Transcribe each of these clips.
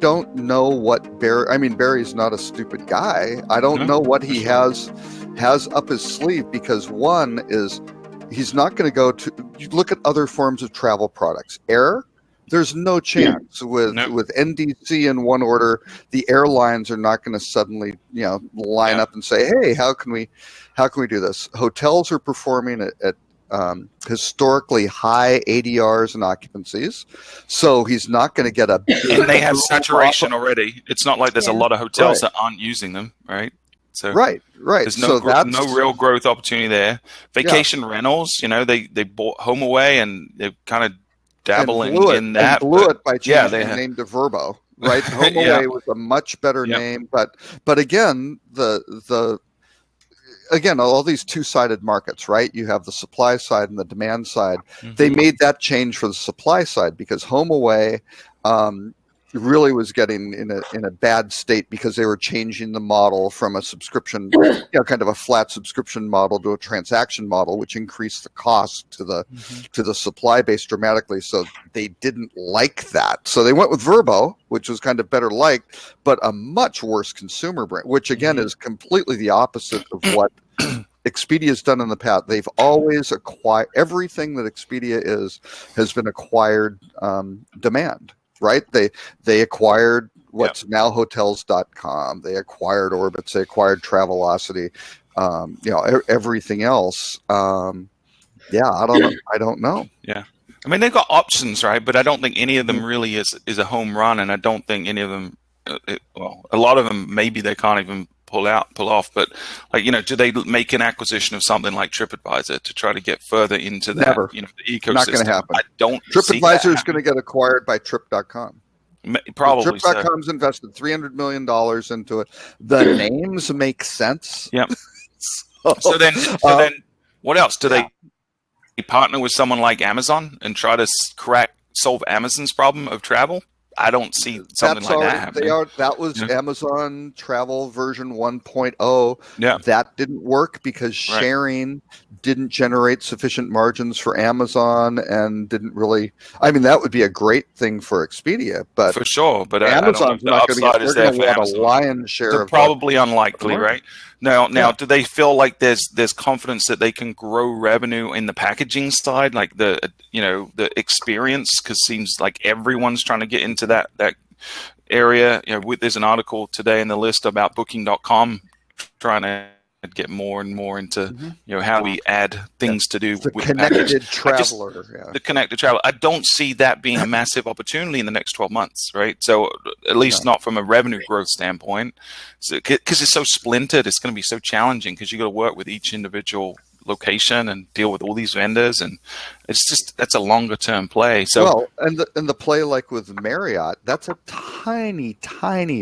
don't know what Barry. I mean, Barry's not a stupid guy. I don't know what he has up his sleeve, because one is he's not going to go to. You look at other forms of travel products. Air. There's no chance with NDC in one order. The airlines are not going to suddenly, line up and say, "Hey, how can we do this?" Hotels are performing at historically high ADRs and occupancies, so he's not going to get a. And they have saturation already. It's not like there's a lot of hotels that aren't using them, right? So right. There's no real growth opportunity there. Vacation rentals, they bought HomeAway and they're kind of dabbling in that. And blew it by changing the name to Vrbo, right? HomeAway was a much better name, but again, all these two-sided markets, right? You have the supply side and the demand side. Mm-hmm. They made that change for the supply side because HomeAway really was getting in a bad state because they were changing the model from a subscription, kind of a flat subscription model to a transaction model, which increased the cost to the supply base dramatically. So they didn't like that. So they went with Vrbo, which was kind of better liked, but a much worse consumer brand, which again is completely the opposite of what Expedia has done in the past. They've always acquired everything that Expedia has been acquired demand. Right? They acquired what's now hotels.com. They acquired Orbitz. They acquired Travelocity. Everything else. I don't know. Yeah. I mean, they've got options, right? But I don't think any of them really is a home run. And I don't think any of them, a lot of them, maybe they can't even pull off. But do they make an acquisition of something like TripAdvisor to try to get further into that? Never. The ecosystem. Not going to happen. I don't. TripAdvisor is going to get acquired by Trip.com. Probably. Trip.com's invested $300 million into it. The names make sense. Yep. So then, what else? Do they partner with someone like Amazon and try to solve Amazon's problem of travel? I don't see something like that happening. That was Amazon Travel version 1.0. Yeah. That didn't work because sharing didn't generate sufficient margins for Amazon and didn't really. I mean, that would be a great thing for Expedia, but for sure. But Amazon's not going to get. They're going to want a lion's share. They're probably unlikely, right? Now, do they feel like there's confidence that they can grow revenue in the packaging side, like the experience? Because it seems like everyone's trying to get into that area. There's an article today in the list about Booking.com trying to get more and more into how we add things to do with connected traveler. The connected traveler. I don't see that being a massive opportunity in the next 12 months, right? So at least not from a revenue growth standpoint, because it's so splintered. It's going to be so challenging because you got to work with each individual location and deal with all these vendors, and that's a longer term play. So and the play like with Marriott, that's a tiny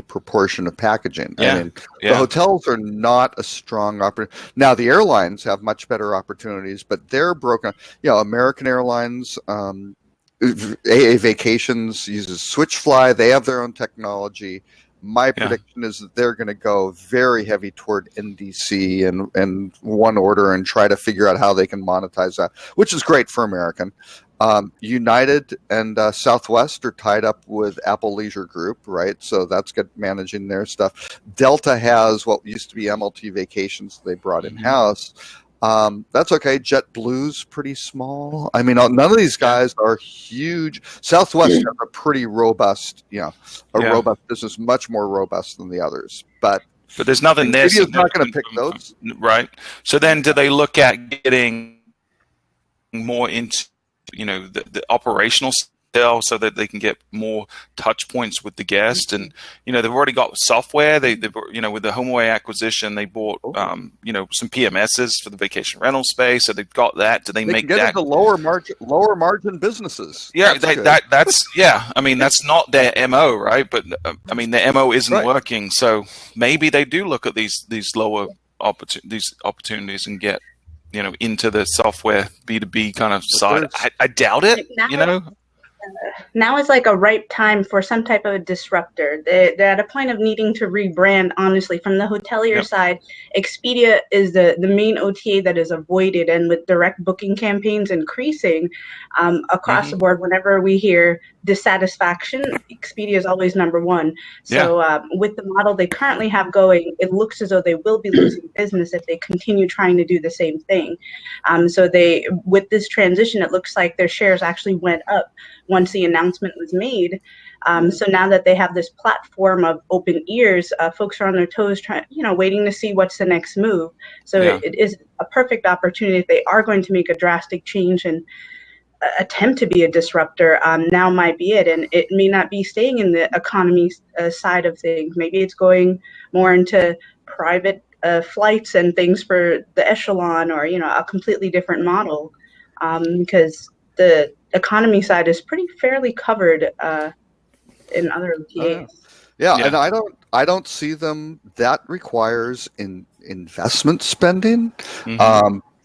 proportion of packaging. I mean, the hotels are not a strong opportunity. Now the airlines have much better opportunities, but they're broken. American Airlines, AA Vacations uses Switchfly. They have their own technology. My prediction is that they're going to go very heavy toward NDC and one order and try to figure out how they can monetize that, which is great for American. United and Southwest are tied up with Apple Leisure Group, right? So that's good, managing their stuff. Delta has what used to be MLT Vacations they brought in-house. That's okay. JetBlue's pretty small. I mean, none of these guys are huge. Southwest has a pretty robust, robust business, much more robust than the others. But there's nothing there. Expedia is not going to pick those, right? So then, do they look at getting more into, the operational sale so that they can get more touch points with the guest? And they've already got software. They've with the HomeAway acquisition, they bought some PMSs for the vacation rental space. So they've got that. Do they make get that into lower margin businesses? Yeah, that's I mean, that's not their MO, right? But I mean, their MO isn't working. So maybe they do look at these lower opportunities and get into the software B2B kind of side. I doubt it. now is like a ripe time for some type of a disruptor. They're at a point of needing to rebrand, honestly. From the hotelier side, Expedia is the main OTA that is avoided, and with direct booking campaigns increasing across the board, whenever we hear dissatisfaction, Expedia is always number one. So with the model they currently have going, it looks as though they will be losing business if they continue trying to do the same thing. So with this transition, it looks like their shares actually went up once the announcement was made. So now that they have this platform of open ears, folks are on their toes, waiting to see what's the next move. So it is a perfect opportunity if they are going to make a drastic change and attempt to be a disruptor. Now might be it, and it may not be staying in the economy side of things. Maybe it's going more into private flights and things for the echelon, or a completely different model, because the economy side is pretty fairly covered in other OTAs. And I don't see them. That requires investment spending,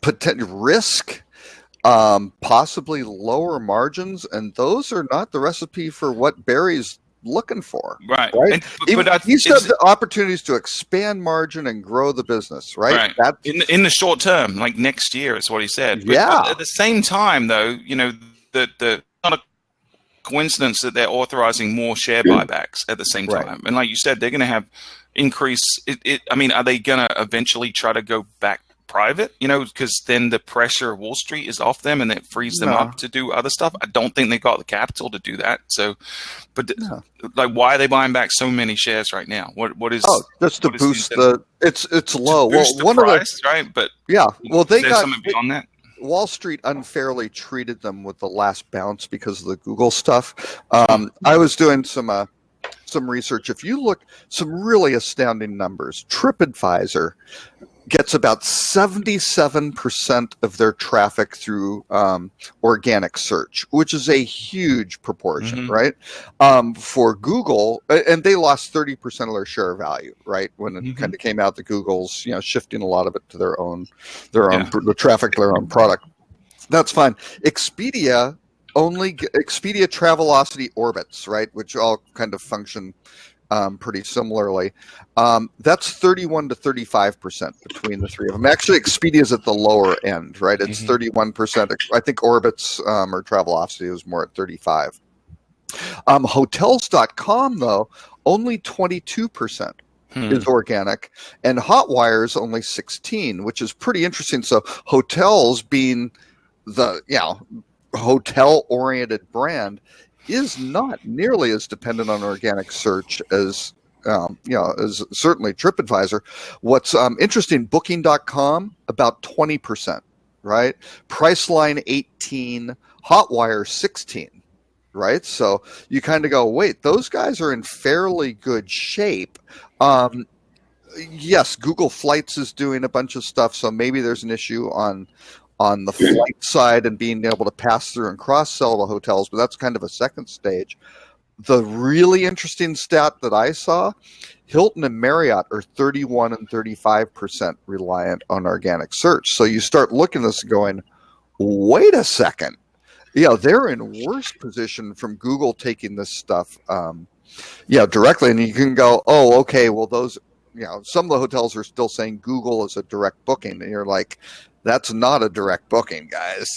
potential risk, possibly lower margins, and those are not the recipe for what Barry's looking for. Right. He said the opportunities to expand margin and grow the business, right? That's in the short term, like next year is what he said. But at the same time, though, the not a coincidence that they're authorizing more share buybacks at the same time. And like you said, they're going to have increase. Are they going to eventually try to go back private, because then the pressure of Wall Street is off them and it frees them up to do other stuff? I don't think they got the capital to do that. So, but why are they buying back so many shares right now? What is? Just to boost it's low. Boost the price, right? But they got something beyond that. Wall Street unfairly treated them with the last bounce because of the Google stuff. I was doing some research. If you look, some really astounding numbers. TripAdvisor gets about 77% of their traffic through organic search, which is a huge proportion, right? For Google, and they lost 30% of their share value, right? When it kind of came out, the Google's shifting a lot of it to their own the traffic to their own product. That's fine. Expedia Travelocity orbits, right, which all kind of function pretty similarly. That's 31 to 35% between the three of them. Actually, Expedia's at the lower end, right? It's 31%. I think Orbitz or Travelocity was more at 35. Hotels.com, though, only 22% is organic, and Hotwire's only 16, which is pretty interesting. So hotels, being the hotel-oriented brand, is not nearly as dependent on organic search as as certainly TripAdvisor. What's interesting, Booking.com about 20%, right? Priceline 18, Hotwire 16, right? So you kind of go, wait, those guys are in fairly good shape. Yes, Google Flights is doing a bunch of stuff, so maybe there's an issue on the flight side and being able to pass through and cross-sell the hotels, but that's kind of a second stage. The really interesting stat that I saw, Hilton and Marriott are 31 and 35% reliant on organic search. So you start looking at this and going, wait a second. They're in worse position from Google taking this stuff directly. And you can go, oh, okay, well, those, some of the hotels are still saying Google is a direct booking. And you're like, that's not a direct booking, guys.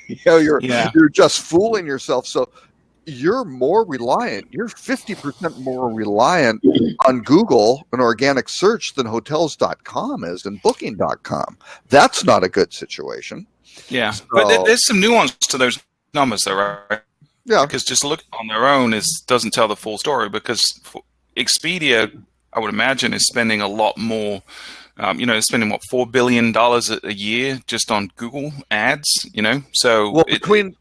You're just fooling yourself. So you're more reliant. You're 50% more reliant on Google and organic search than Hotels.com is and Booking.com. That's not a good situation. Yeah, so, but there's some nuance to those numbers, though, right? Yeah, because just looking on their own doesn't tell the full story. Because Expedia, I would imagine, is spending a lot more. Spending $4 billion a year just on Google ads. So between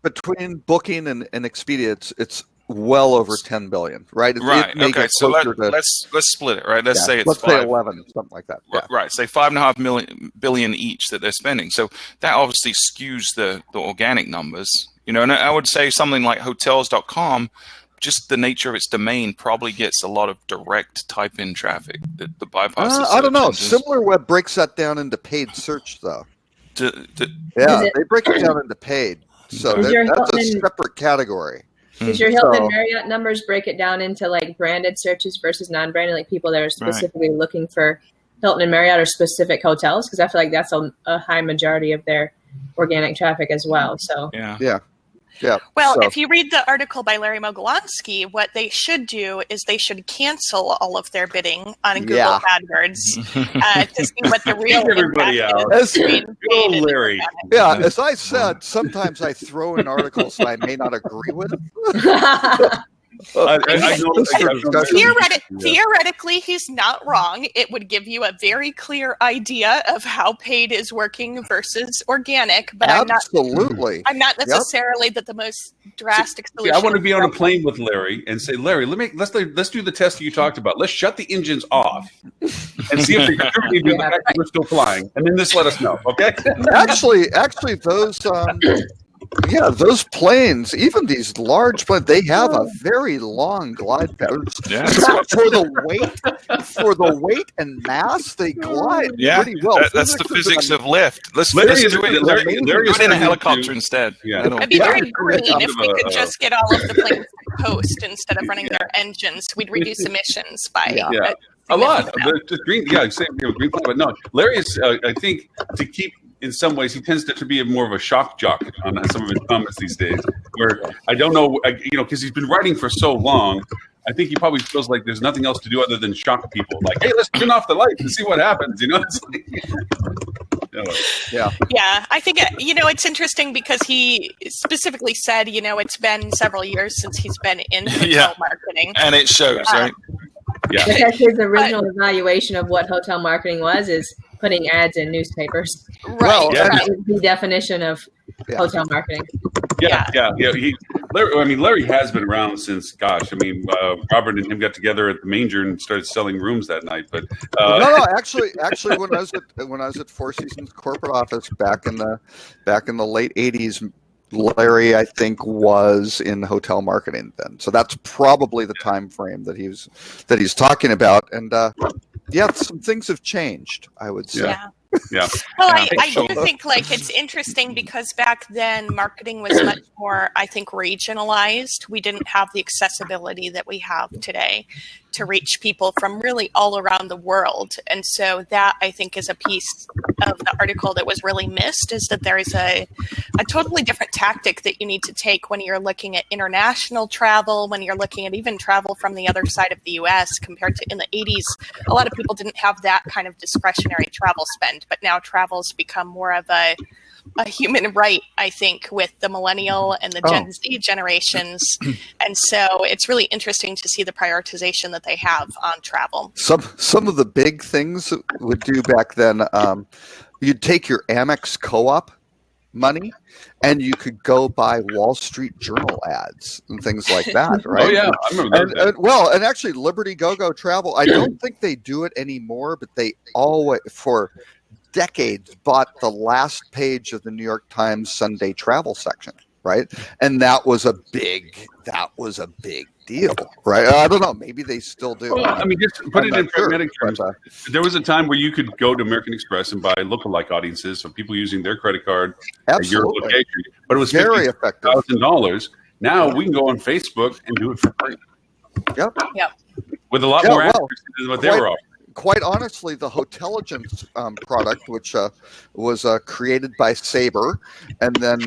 Booking and Expedia, it's well over $10 billion, right? Okay, so let's split it, right? Let's say it's say 11, something like that. Yeah. Right, say $5.5 billion each that they're spending. So that obviously skews the organic numbers. And I would say something like Hotels.com. Just the nature of its domain probably gets a lot of direct type-in traffic that the bypasses. I don't know. SimilarWeb breaks that down into paid search, though. They break it down into paid. So that's a separate category. Did your Hilton and Marriott numbers break it down into like branded searches versus non-branded, like people that are specifically looking for Hilton and Marriott or specific hotels? Because I feel like that's a high majority of their organic traffic as well. So yeah. Well, if you read the article by Larry Mogilewski, what they should do is they should cancel all of their bidding on Google AdWords to see what the real everybody out. Go, Larry. Yeah, as I said, sometimes I throw in articles that I may not agree with. Theoretically, he's not wrong. It would give you a very clear idea of how paid is working versus organic. But absolutely, I'm not necessarily the most drastic solution. I want to be on a plane with Larry and say, Larry, let's do the test that you talked about. Let's shut the engines off and see if they contribute to the fact that we're still flying, and then just let us know, okay? Actually, those. Those planes, even these large planes, they have a very long glide path. For the weight and mass, they glide pretty well. That's the physics of lift. Let's do it in a helicopter instead. It'd be very green if we could just get all of the planes to coast instead of running their engines. We'd reduce emissions by a lot. The green, green, but no, Larry is, I think, to keep. In some ways, he tends to be more of a shock jock on some of his comments these days. Where I don't know, because he's been writing for so long, I think he probably feels like there's nothing else to do other than shock people. Like, hey, let's turn off the lights and see what happens. It's like, I think it's interesting because he specifically said, it's been several years since he's been in hotel marketing, and it shows, right? Because his original evaluation of what hotel marketing is putting ads in newspapers. Right. Well, that was the definition of hotel marketing. Larry has been around since, Robert and him got together at the Manger and started selling rooms that night. But actually, when I was at Four Seasons corporate office back in the late '80s, Larry, I think, was in hotel marketing then. So that's probably the time frame that he's talking about. And some things have changed, I would say. Well, I do think it's interesting because back then marketing was much more, I think, regionalized. We didn't have the accessibility that we have today to reach people from really all around the world. And so that, I think, is a piece of the article that was really missed, is that there is a totally different tactic that you need to take when you're looking at international travel, when you're looking at even travel from the other side of the U.S. compared to in the 80s. A lot of people didn't have that kind of discretionary travel spend, but now travel's become more of a human right, I think, with the millennial and the Gen Z generations. And so it's really interesting to see the prioritization that they have on travel. Some of the big things that would do back then, you'd take your Amex co-op money and you could go buy Wall Street Journal ads and things like that, right? Oh, yeah. I remember that. And actually Liberty Go-Go Travel, I don't think they do it anymore, but they always, for decades, bought the last page of the New York Times Sunday travel section, right? And that was a big deal, right? I don't know, maybe they still do. Well, just put it in pragmatic terms. There was a time where you could go to American Express and buy lookalike audiences, so people using their credit card at your location, but it was very effective. $50,000. Now we can go on Facebook and do it for free. Yep. With a lot more accuracy than what they were offering. Quite honestly, the Hotelligence product, which was created by Sabre and then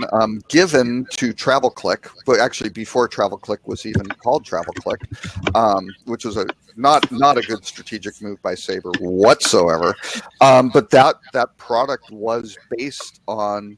given to TravelClick, but actually before TravelClick was even called TravelClick, which was not a good strategic move by Sabre whatsoever. But that product was based on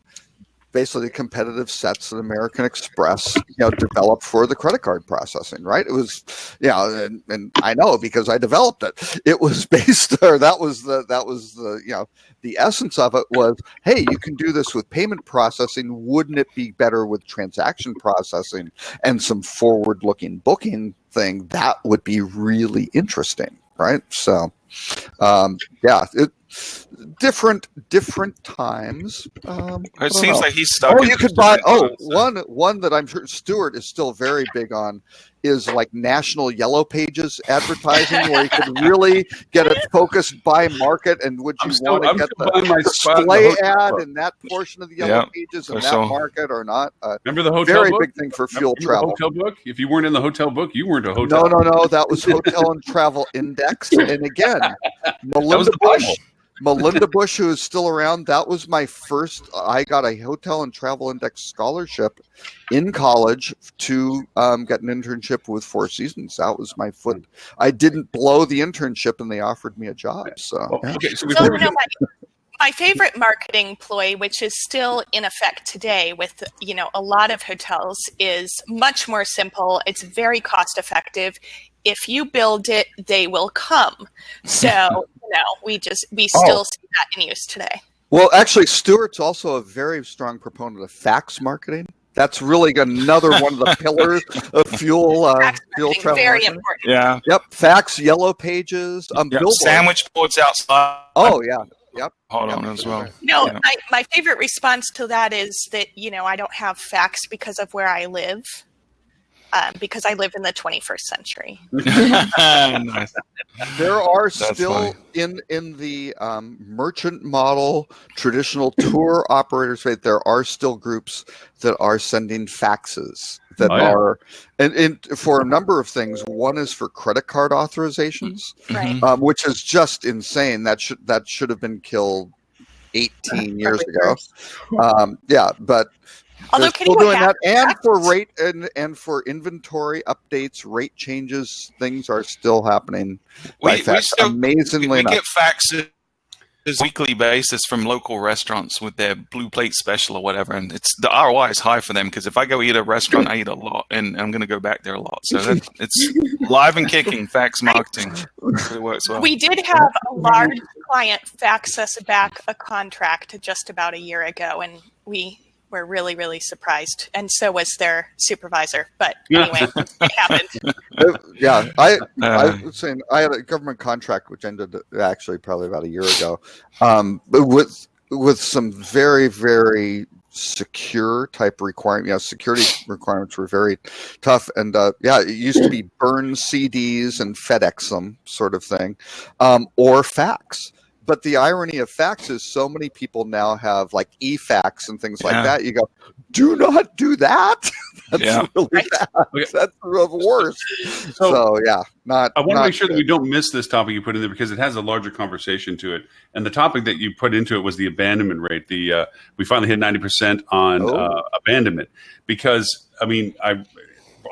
basically competitive sets that American Express, developed for the credit card processing, right? It was, and I know because I developed it. It was based, or that was the essence of it was, hey, you can do this with payment processing. Wouldn't it be better with transaction processing and some forward-looking booking thing? That would be really interesting, right? So, different times. It seems like he's stuck. Oh, you could buy. One that I'm sure Stuart is still very big on is like national yellow pages advertising, where you could really get it focused by market. And would you want to get the display ad in that portion of the yellow pages in that market or not? Remember the hotel very book? Big thing for fuel travel. Hotel book. If you weren't in the hotel book, you weren't a hotel. No. That was Hotel and Travel Index. And again, Melinda Bush, who is still around, that was my first. I got a Hotel and Travel Index scholarship in college to get an internship with Four Seasons. That was my foot. I didn't blow the internship, and they offered me a job. So, my favorite marketing ploy, which is still in effect today with a lot of hotels, is much more simple. It's very cost effective. If you build it, they will come. So, we still see that in use today. Well, actually, Stuart's also a very strong proponent of fax marketing. That's really another one of the pillars of fuel travel. Very important. Yeah. Yep. Fax, yellow pages, sandwich boards outside. Oh yeah. Yep. Hold on as well. No, my favorite response to that is that I don't have fax because of where I live. Because I live in the 21st century. Nice. There are still in the merchant model, traditional tour operators, right? There are still groups that are sending faxes that are, and for a number of things. One is for credit card authorizations, right? Which is just insane. That should have been killed 18 years ago. But. Although still doing that, and for rate and for inventory updates, rate changes, things are still happening. Amazingly enough, we get faxes weekly basis from local restaurants with their blue plate special or whatever, and the ROI is high for them because if I go eat at a restaurant, I eat a lot, and I'm going to go back there a lot. So it's live and kicking fax marketing. It works well. We did have a large client fax us back a contract just about a year ago, and we were really, really surprised, and so was their supervisor. But anyway, it happened. I was saying I had a government contract which ended actually probably about a year ago, but with some very, very secure type requirements. Security requirements were very tough, and it used to be burn CDs and FedEx them sort of thing, or fax. But the irony of fax is so many people now have like e-fax and things like that. You go, do not do that. That's really bad. That's the worst. So not. I want to make sure that we don't miss this topic you put in there because it has a larger conversation to it. And the topic that you put into it was the abandonment rate. We finally hit 90% on abandonment because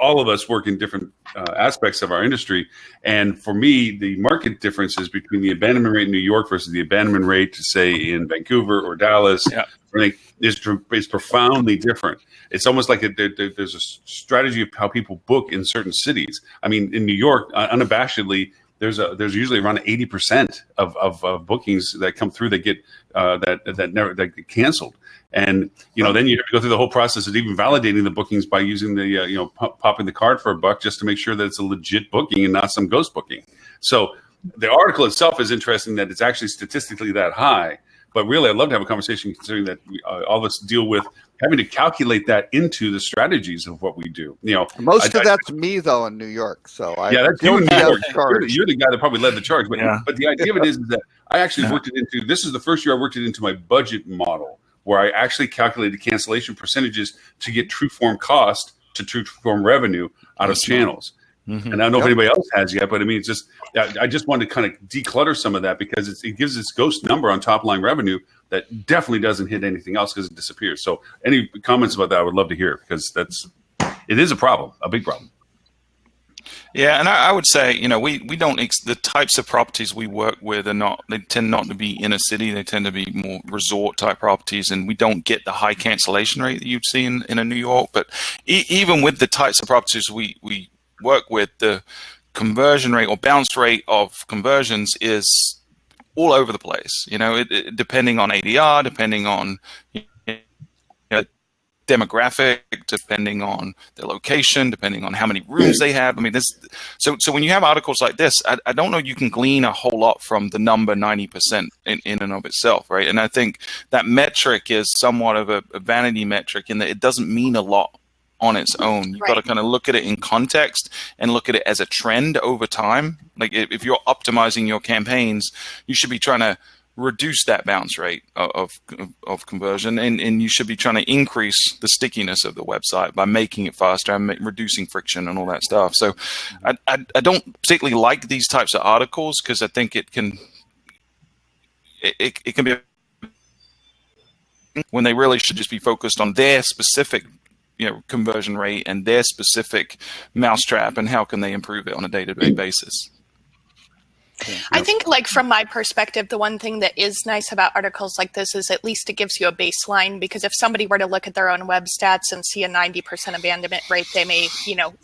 all of us work in different aspects of our industry. And for me, the market differences between the abandonment rate in New York versus the abandonment rate, say, in Vancouver or Dallas, I think is profoundly different. It's almost like there's a strategy of how people book in certain cities. I mean, in New York, unabashedly, there's usually around 80% of bookings that come through that get that get canceled. And then you have to go through the whole process of even validating the bookings by using the popping the card for $1 just to make sure that it's a legit booking and not some ghost booking. So the article itself is interesting that it's actually statistically that high. But really, I'd love to have a conversation considering that all of us deal with having to calculate that into the strategies of what we do. Most of that's me though in New York. So that's you in New York. You're the guy that probably led the charge. But the idea of it is that I actually worked it into. This is the first year I worked it into my budget model, where I actually calculated cancellation percentages to get true form cost to true form revenue out of channels. Mm-hmm. And I don't know if anybody else has yet, but it's just I just wanted to kind of declutter some of that because it gives this ghost number on top line revenue that definitely doesn't hit anything else because it disappears. So any comments about that, I would love to hear because it is a problem, a big problem. Yeah, and I would say, we don't, the types of properties we work with they tend not to be inner city. They tend to be more resort type properties, and we don't get the high cancellation rate that you'd see in a New York. But even with the types of properties we work with, the conversion rate or bounce rate of conversions is all over the place. Depending on ADR, depending on demographic, depending on their location, depending on how many rooms they have. I mean, so when you have articles like this, I don't know you can glean a whole lot from the number 90% in and of itself, right? And I think that metric is somewhat of a vanity metric in that it doesn't mean a lot on its own. You've got to kind of look at it in context and look at it as a trend over time. Like if you're optimizing your campaigns, you should be trying to reduce that bounce rate of conversion, and you should be trying to increase the stickiness of the website by making it faster and reducing friction and all that stuff. So I don't particularly like these types of articles because I think it can be when they really should just be focused on their specific conversion rate and their specific mousetrap and how can they improve it on a day-to-day basis. I think, like, from my perspective, the one thing that is nice about articles like this is at least it gives you a baseline, because if somebody were to look at their own web stats and see a 90% abandonment rate, they may,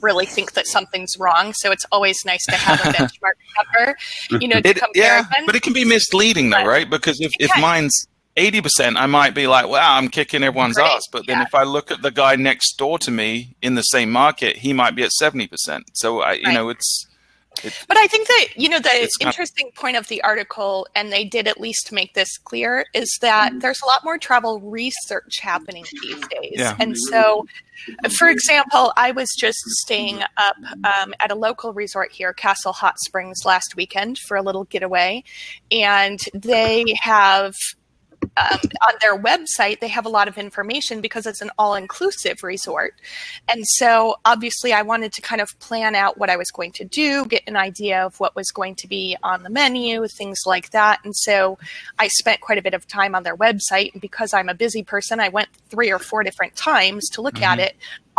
really think that something's wrong. So it's always nice to have a benchmark number, to compare. Yeah, but it can be misleading though, right? Because if mine's 80%, I might be like, wow, I'm kicking everyone's ass. But then if I look at the guy next door to me in the same market, he might be at 70%. So But I think that, the interesting point of the article, and they did at least make this clear, is that there's a lot more travel research happening these days. Yeah. And so, for example, I was just staying up at a local resort here, Castle Hot Springs, last weekend for a little getaway. And they have... on their website, they have a lot of information because it's an all-inclusive resort. And so obviously I wanted to kind of plan out what I was going to do, get an idea of what was going to be on the menu, things like that. And so I spent quite a bit of time on their website. And because I'm a busy person, I went 3 or 4 different times to look at it.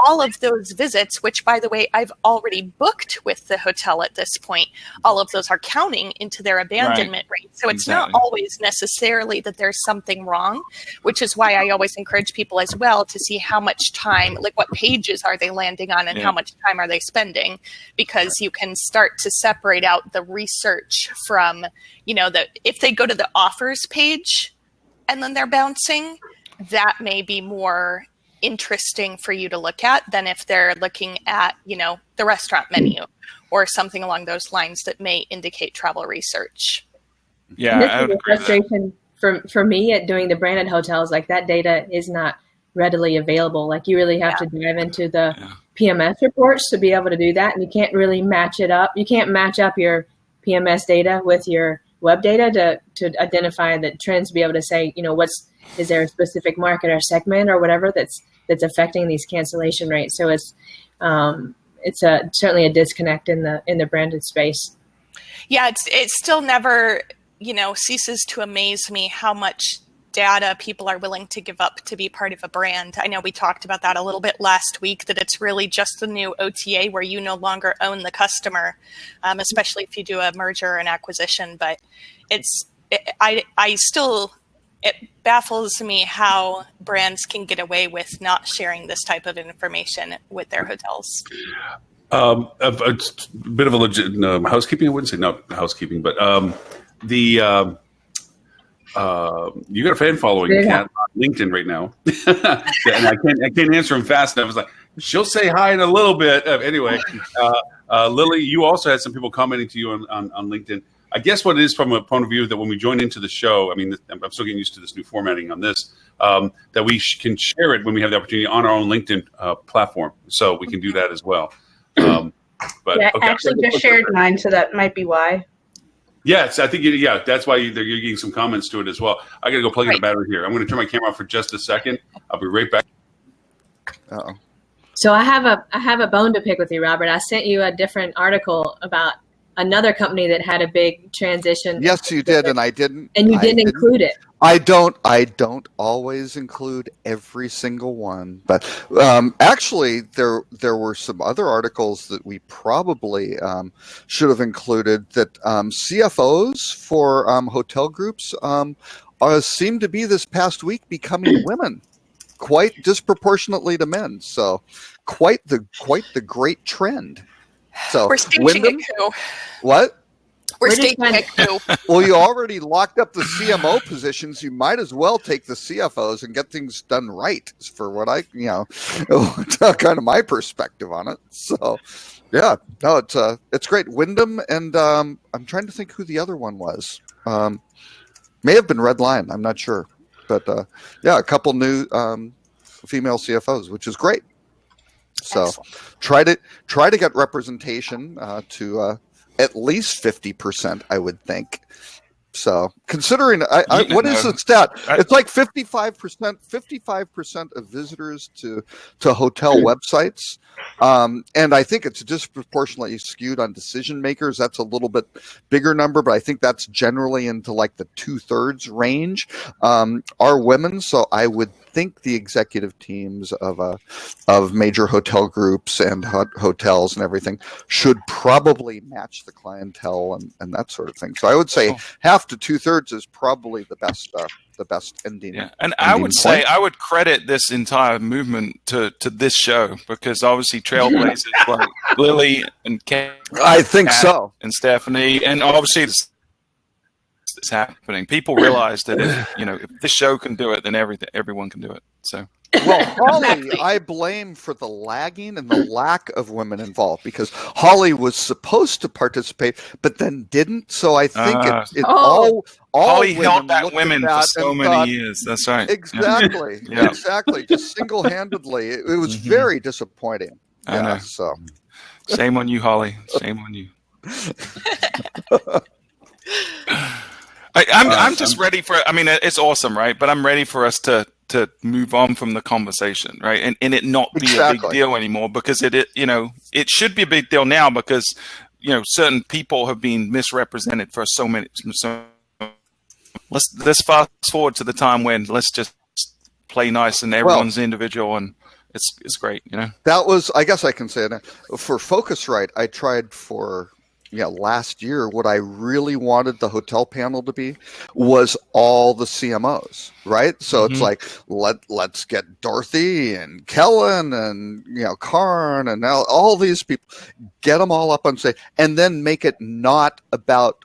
All of those visits, which, by the way, I've already booked with the hotel at this point, all of those are counting into their abandonment rate. So it's not always necessarily that there's something wrong, which is why I always encourage people as well to see how much time, like what pages are they landing on and how much time are they spending, because you can start to separate out the research from, if they go to the offers page and then they're bouncing, that may be more interesting for you to look at than if they're looking at, the restaurant menu or something along those lines that may indicate travel research. Yeah, this is a frustration for me at doing the branded hotels. Like, that data is not readily available. Like, you really have to dive into the PMS reports to be able to do that, and you can't really match it up. You can't match up your PMS data with your web data to identify the trends, to be able to say, is there a specific market or segment or whatever that's affecting these cancellation rates? So it's certainly a disconnect in the branded space. Yeah, it still never ceases to amaze me how much data people are willing to give up to be part of a brand. I know we talked about that a little bit last week, that it's really just the new OTA where you no longer own the customer, especially if you do a merger and acquisition. But it baffles me how brands can get away with not sharing this type of information with their hotels. A bit of a legit housekeeping. I wouldn't say not housekeeping, but you got a fan following Kat on LinkedIn right now, and I can't answer him fast enough. I was like, she'll say hi in a little bit. Anyway, Lily, you also had some people commenting to you on LinkedIn. I guess what it is from a point of view that when we join into the show, I mean, I'm still getting used to this new formatting on this, that we can share it when we have the opportunity on our own LinkedIn platform. So we can do that as well. But yeah, okay. Actually just shared mine, so that might be why. Yes, I think, that's why you're getting some comments to it as well. I got to go plug in the battery here. I'm going to turn my camera off for just a second. I'll be right back. Uh-oh. So I have a bone to pick with you, Robert. I sent you a different article about another company that had a big transition. Yes, you did, and I didn't. And you didn't include it. I don't always include every single one, but actually, there were some other articles that we probably should have included. That CFOs for hotel groups seem to be this past week becoming women, quite disproportionately to men. So, quite the great trend. So we're staging it too. What? We're taking a coup. Well, you already locked up the CMO positions. You might as well take the CFOs and get things done right. For what I, kind of my perspective on it. So, yeah, no, it's great. Wyndham and I'm trying to think who the other one was. May have been Red Lion. I'm not sure, but a couple new female CFOs, which is great. So, excellent. try to get representation to at least 50%, I would think. So, considering what is the stat? It's like 55% of visitors to hotel websites, and I think it's disproportionately skewed on decision makers. That's a little bit bigger number, but I think that's generally into like the 2/3 range are women. So I would think the executive teams of major hotel groups and hotels and everything should probably match the clientele and that sort of thing. So I would say half to 2/3 is probably the best ending. Yeah, and I would say I would credit this entire movement to this show, because obviously trailblazers like Lily and Kat, I think so, and Stephanie, and obviously it's happening. People realize that if this show can do it, then everyone can do it. So. Well, Holly, I blame for the lagging and the lack of women involved, because Holly was supposed to participate, but then didn't. So I think all Holly women held back women for so many years. That's right. Exactly. Yeah. Exactly. Just single-handedly. It was very disappointing. I know. So. Shame on you, Holly. Shame on you. I'm just ready for. I mean, it's awesome, right? But I'm ready for us to move on from the conversation, right? And it not be a big deal anymore, because it should be a big deal now, because certain people have been misrepresented for so many. So let's fast forward to the time when let's just play nice and everyone's individual, and it's great, That was, I guess I can say it for Focusrite. I tried for. Last year, what I really wanted the hotel panel to be was all the CMOs, right? So it's like, let's get Dorothy and Kellen and, Karn and all these people, get them all up on stage, and then make it not about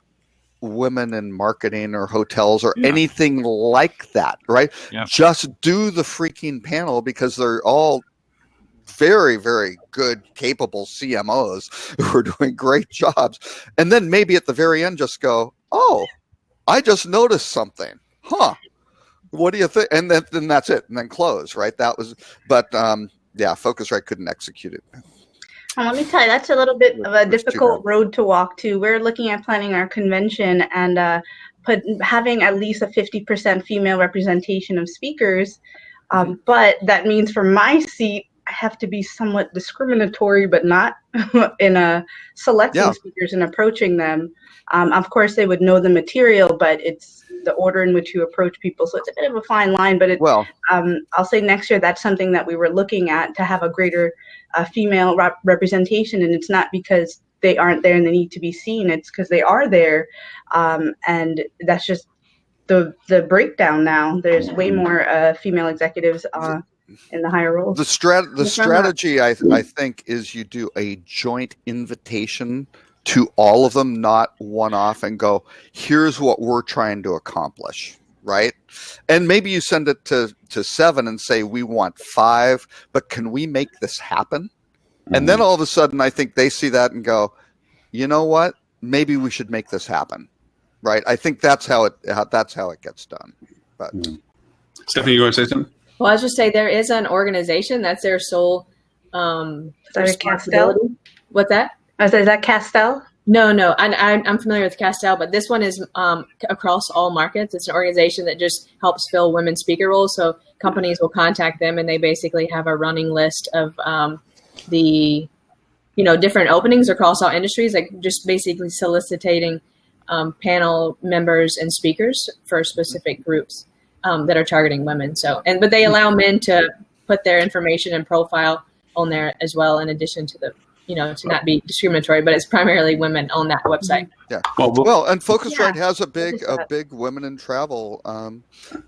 women in marketing or hotels or anything like that, right? Yeah. Just do the freaking panel, because they're all very, very good, capable CMOs who are doing great jobs. And then maybe at the very end, just go, oh, I just noticed something. Huh. What do you think? And then that's it. And then close, right? That was, but Focusrite couldn't execute it. Let me tell you, that's a little bit of a difficult road to walk to. We're looking at planning our convention and having at least a 50% female representation of speakers. But that means for my seat, I have to be somewhat discriminatory, but not in selecting speakers and approaching them. Of course, they would know the material, but it's the order in which you approach people. So it's a bit of a fine line. But I'll say next year that's something that we were looking at, to have a greater female representation. And it's not because they aren't there and they need to be seen. It's because they are there. And that's just the breakdown now. There's way more female executives in the higher roles. The strategy, I think, is you do a joint invitation to all of them, not one off, and go, here's what we're trying to accomplish, right? And maybe you send it to 7 and say, we want 5, but can we make this happen? And then all of a sudden, I think they see that and go, you know what? Maybe we should make this happen, right? I think that's how it gets done. But Stephanie, you want to say something? Well, I was just say there is an organization that's their sole responsibility. What's that? Is that Castell? No. I'm familiar with Castell, but this one is across all markets. It's an organization that just helps fill women's speaker roles. So companies will contact them, and they basically have a running list of the different openings across all industries, like just basically soliciting panel members and speakers for specific groups that are targeting women. But they allow men to put their information and profile on there as well, in addition to the to not be discriminatory, but it's primarily women on that website. Yeah. Well, and Focusrite has a big women in travel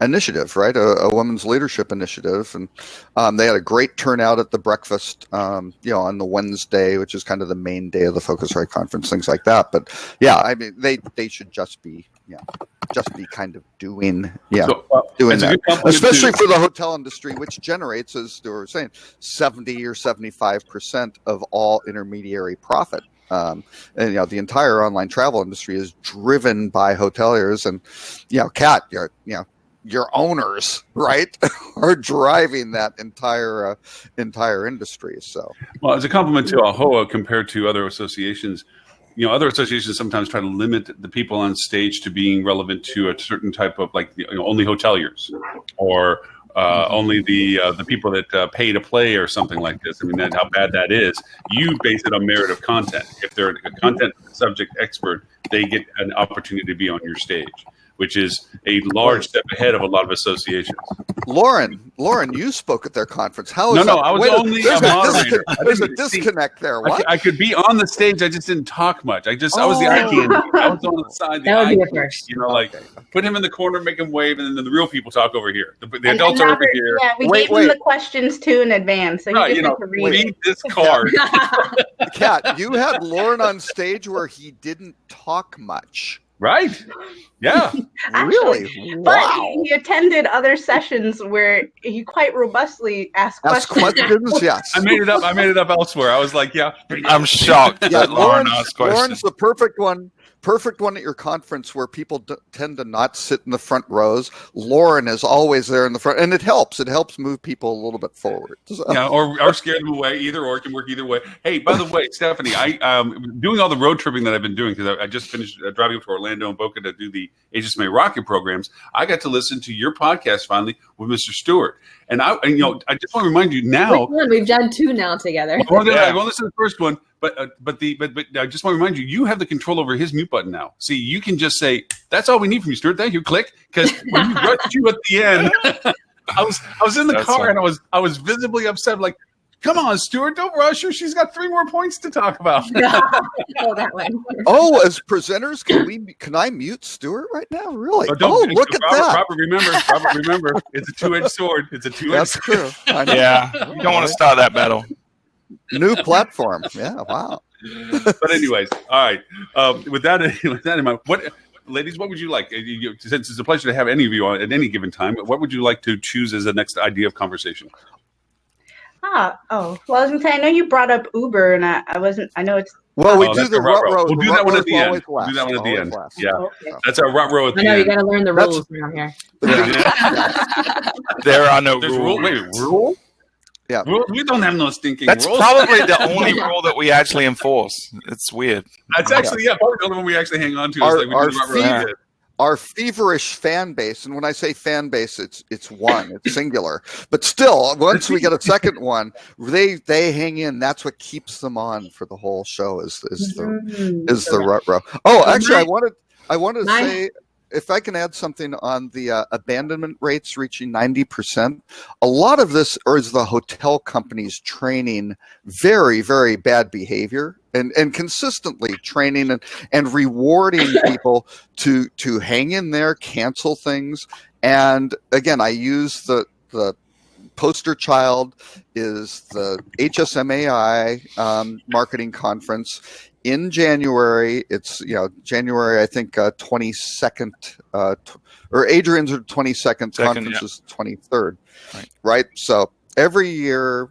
initiative, right? A women's leadership initiative, and they had a great turnout at the breakfast, on the Wednesday, which is kind of the main day of the Focusrite conference, things like that. But yeah, I mean, they should just be kind of doing that, especially for the hotel industry, which generates, as Stuart was saying, 70 or 75% of all intermediary profit. And the entire online travel industry is driven by hoteliers, and Kat, your owners, right, are driving that entire industry. So, well, as a compliment to AHOA compared to other associations, other associations sometimes try to limit the people on stage to being relevant to a certain type of only hoteliers or only the people that pay to play or something like this. I mean, that's how bad that is. You base it on merit of content. If they're a content subject expert, they get an opportunity to be on your stage, which is a large step ahead of a lot of associations. Lauren, you spoke at their conference. How is I was only a moderator. There's a disconnect there. What? I could be on the stage. I just didn't talk much. I was the eye candy. I was on the side. That would be the first. Put him in the corner, make him wave, and then the real people talk over here. The adults are over here. Yeah, we gave him the questions too in advance, so he just had to read this card. Kat, you had Lauren on stage where he didn't talk much. Right. Yeah. Really? But Wow. he attended other sessions where he quite robustly asked questions. Yes. I made it up elsewhere. I was like, yeah. I'm shocked that Lauren asked questions. Lauren's the perfect one at your conference where people tend to not sit in the front rows. Lauren is always there in the front, and it helps. It helps move people a little bit forward. So. Yeah, or scare them away. Either or, it can work either way. Hey, by the way, Stephanie, I doing all the road tripping that I've been doing because I just finished driving up to Orlando and Boca to do the HSMA Rocket programs. I got to listen to your podcast finally with Mr. Stewart, and I just want to remind you now. We've done 2 now together. Well, I go listen to the first one. But I just want to remind you, you have the control over his mute button now. See, you can just say, "That's all we need from you, Stuart. Thank you." Click, because when you rushed you at the end, I was in the car and I was visibly upset. Like, come on, Stuart, don't rush her. She's got 3 more points to talk about. Oh, that one. Oh, as presenters, can I mute Stuart right now? Really? Look at that. Robert, remember, it's a 2-edged sword. It's a 2-edged. That's true. Yeah, you don't want to start that battle. New platform. Yeah. Wow. But anyways, all right. With that in mind, ladies, what would you like? Since it's a pleasure to have any of you on at any given time, what would you like to choose as the next idea of conversation? Well, I was gonna say, I know you brought up Uber, and I wasn't. I know it's. Well, we do the rut row. We'll do that one at the end. We'll do that one at the end. Yeah, that's our rut row at the end. I know you got to learn the rules around here. There are no rules. Wait, rule? Yeah, we don't have no stinking That's rules. probably the only rule that we actually enforce. It's weird. That's actually, probably the only one we actually hang on to. Our feverish fan base, and when I say fan base, it's one, it's singular. But still, once we get a second one, they hang in. That's what keeps them on for the whole show. Is the rut row? Oh, actually, I wanted to say, if I can add something on the abandonment rates reaching 90%, a lot of this is the hotel companies training very, very bad behavior and consistently training and rewarding people to hang in there, cancel things. And again, I use the poster child is the HSMAI marketing conference. In January, it's January, I think 22nd, or Adrian's 22nd, conference is 23rd, right? So every year,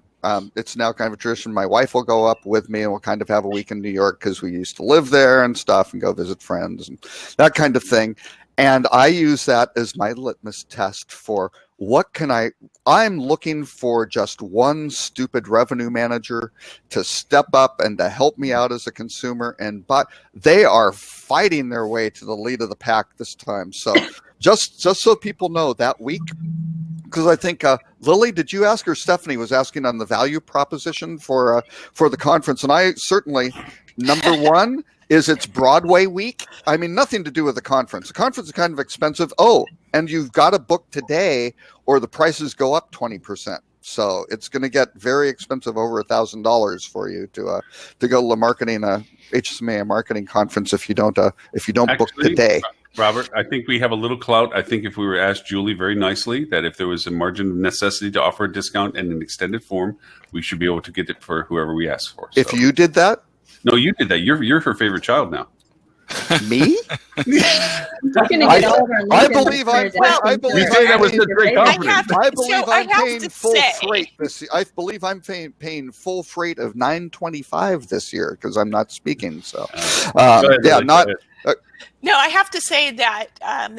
it's now kind of a tradition. My wife will go up with me, and we'll kind of have a week in New York because we used to live there and stuff, and go visit friends and that kind of thing. And I use that as my litmus test for I'm looking for just one stupid revenue manager to step up and to help me out as a consumer. But they are fighting their way to the lead of the pack this time. So just so people know, that week, because I think Lily, did you ask, or Stephanie was asking on the value proposition for the conference? And I certainly, number one, is it's Broadway week. I mean, nothing to do with the conference. The conference is kind of expensive. Oh, and you've got to book today or the prices go up 20%. So it's going to get very expensive, over $1,000 for you to go to marketing HSMA marketing conference if you don't book today. Robert, I think we have a little clout. I think if we were asked Julie very nicely that if there was a margin of necessity to offer a discount in an extended form, we should be able to get it for whoever we ask for. If you did that? No, you did that. You're her favorite child now. Me? I believe I'm paying full freight this year. I believe I'm paying full freight of $9.25 this year because I'm not speaking. So, No, I have to say that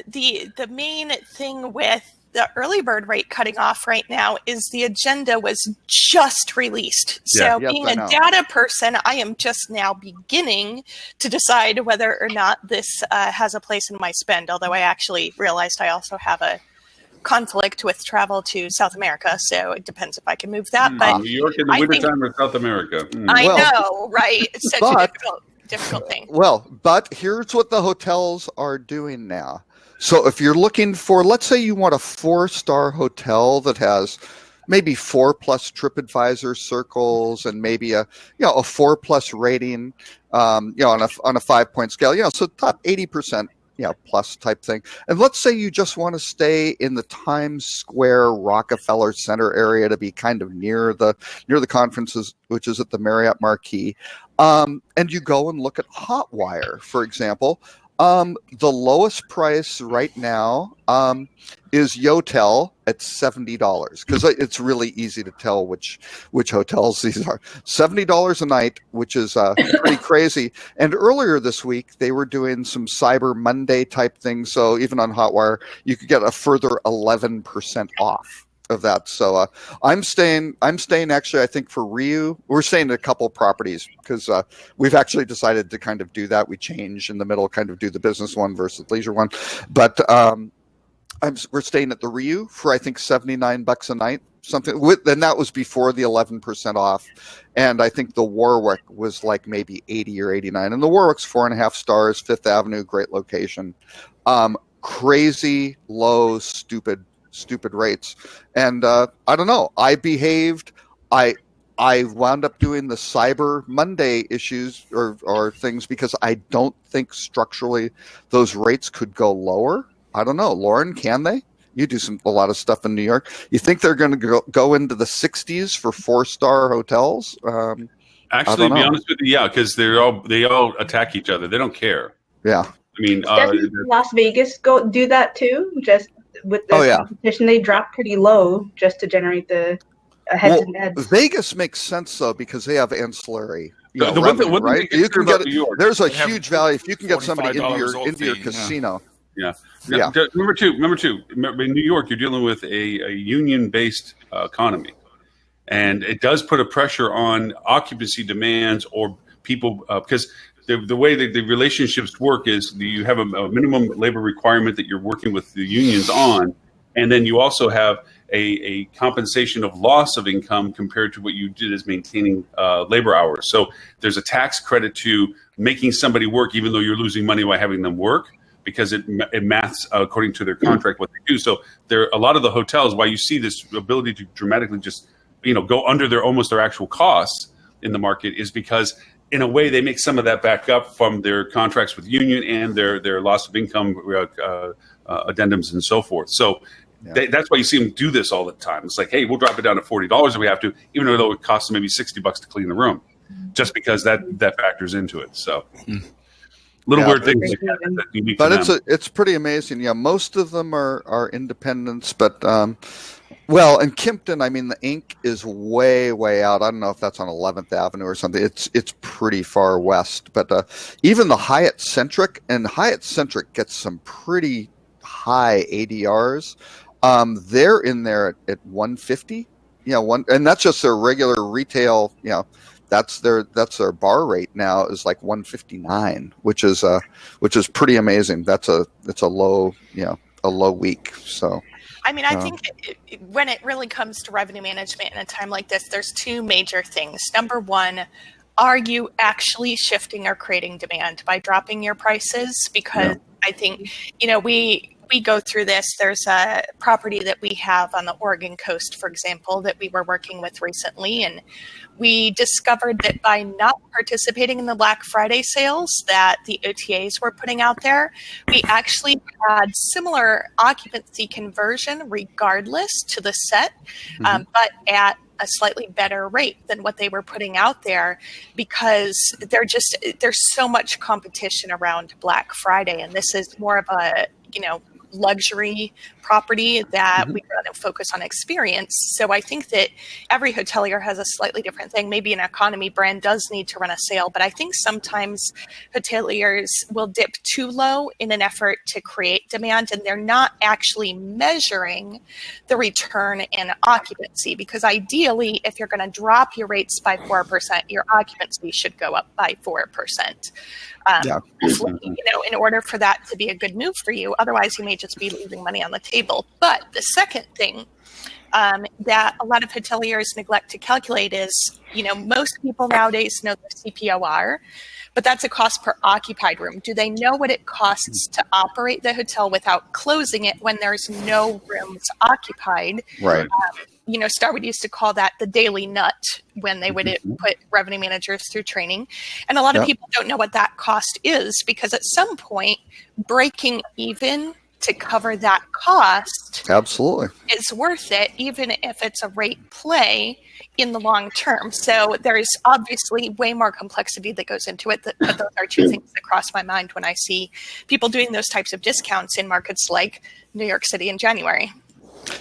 the main thing with the early bird rate cutting off right now is the agenda was just released. So being a data person, I am just now beginning to decide whether or not this has a place in my spend, although I actually realized I also have a conflict with travel to South America, so it depends if I can move that. But New York in the wintertime or South America? I know, right? It's such a difficult thing. Well, but here's what the hotels are doing now. So if you're looking for, let's say you want a 4-star hotel that has maybe 4+ TripAdvisor circles and maybe a 4+ rating, on a 5-point scale, so top 80%, plus type thing. And let's say you just want to stay in the Times Square Rockefeller Center area to be kind of near the conferences, which is at the Marriott Marquis. And you go and look at Hotwire, for example. The lowest price right now is Yotel at $70 because it's really easy to tell which hotels these are. $70 a night, which is pretty crazy. And earlier this week they were doing some Cyber Monday type things, so even on Hotwire you could get a further 11% off of that. So I'm staying actually, I think for Ryu, we're staying at a couple properties because we've actually decided to kind of do that. We change in the middle, kind of do the business one versus the leisure one. But we're staying at the Ryu for I think $79 a night, something and that was before the 11% off. And I think the Warwick was like maybe 80 or 89. And the Warwick's 4.5 stars, Fifth Avenue, great location. Crazy low, stupid rates. And I don't know, I behaved. I wound up doing the Cyber Monday issues or things because I don't think structurally those rates could go lower. I don't know, Lauren, can they? You do a lot of stuff in New York. You think they're going to go into the 60s for 4-star hotels? Actually, to be honest with you, because they all attack each other. They don't care. Yeah. I mean, Las Vegas do that too? Just with the competition, they drop pretty low just to generate the heads. Vegas makes sense though because they have ancillary. Revenue, right? You can get there's a huge value if you can get somebody into your casino. Yeah. Number two. In New York, you're dealing with a union-based economy, and it does put a pressure on occupancy demands or people because. The way that the relationships work is you have a minimum labor requirement that you're working with the unions on, and then you also have a compensation of loss of income compared to what you did as maintaining labor hours. So there's a tax credit to making somebody work even though you're losing money by having them work because it maths according to their contract what they do. So there a lot of the hotels, why you see this ability to dramatically just go under their actual costs in the market is because in a way, they make some of that back up from their contracts with union and their loss of income addendums and so forth. So that's why you see them do this all the time. It's like, hey, we'll drop it down to $40 if we have to, even though it costs them maybe $60 to clean the room, just because that factors into it. So weird things like that unique. But it's pretty amazing. Yeah, most of them are independents, but. Well, in Kimpton, I mean, the Ink is way, way out. I don't know if that's on 11th Avenue or something. It's pretty far west. But even the Hyatt Centric, and Hyatt Centric gets some pretty high ADRs. They're in there at $150. And that's just their regular retail. That's their bar rate now is like $159, which is pretty amazing. It's a low week. So. I mean, I think when it really comes to revenue management in a time like this, there's two major things. Number one, are you actually shifting or creating demand by dropping your prices? Because I think, we we go through this. There's a property that we have on the Oregon coast, for example, that we were working with recently, and we discovered that by not participating in the Black Friday sales that the OTAs were putting out there, we actually had similar occupancy conversion regardless to the set, but at a slightly better rate than what they were putting out there, because there's so much competition around Black Friday, and this is more of a luxury property that we want to focus on experience. So I think that every hotelier has a slightly different thing. Maybe an economy brand does need to run a sale, but I think sometimes hoteliers will dip too low in an effort to create demand, and they're not actually measuring the return in occupancy, because ideally, if you're going to drop your rates by 4%, your occupancy should go up by 4%. In order for that to be a good move for you. Otherwise, you may just be leaving money on the table. But the second thing that a lot of hoteliers neglect to calculate is, most people nowadays know the CPOR, but that's a cost per occupied room. Do they know what it costs to operate the hotel without closing it when there's no rooms occupied? Right. Starwood used to call that the daily nut when they would put revenue managers through training. And a lot of people don't know what that cost is, because at some point, breaking even to cover that cost absolutely is worth it, even if it's a rate play in the long term. So there's obviously way more complexity that goes into it, but those are two things that cross my mind when I see people doing those types of discounts in markets like New York City in January.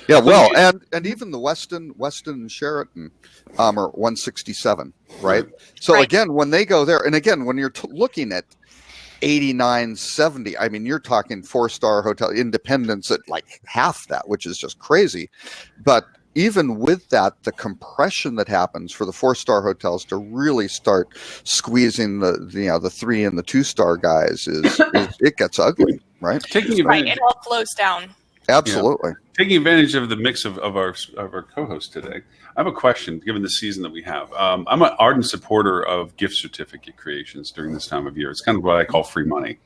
Yeah, well, and even the Westin and Sheraton are 167, right? So again, when they go there, and again, when you're looking at 89, 70, I mean, you're talking 4-star hotel independence at like half that, which is just crazy. But even with that, the compression that happens for the 4-star hotels to really start squeezing the 3 and the 2-star guys is it gets ugly, right? It all flows down. Absolutely. Yeah. Taking advantage of the mix of our co-hosts today, I have a question, given the season that we have. I'm an ardent supporter of gift certificate creations during this time of year. It's kind of what I call free money.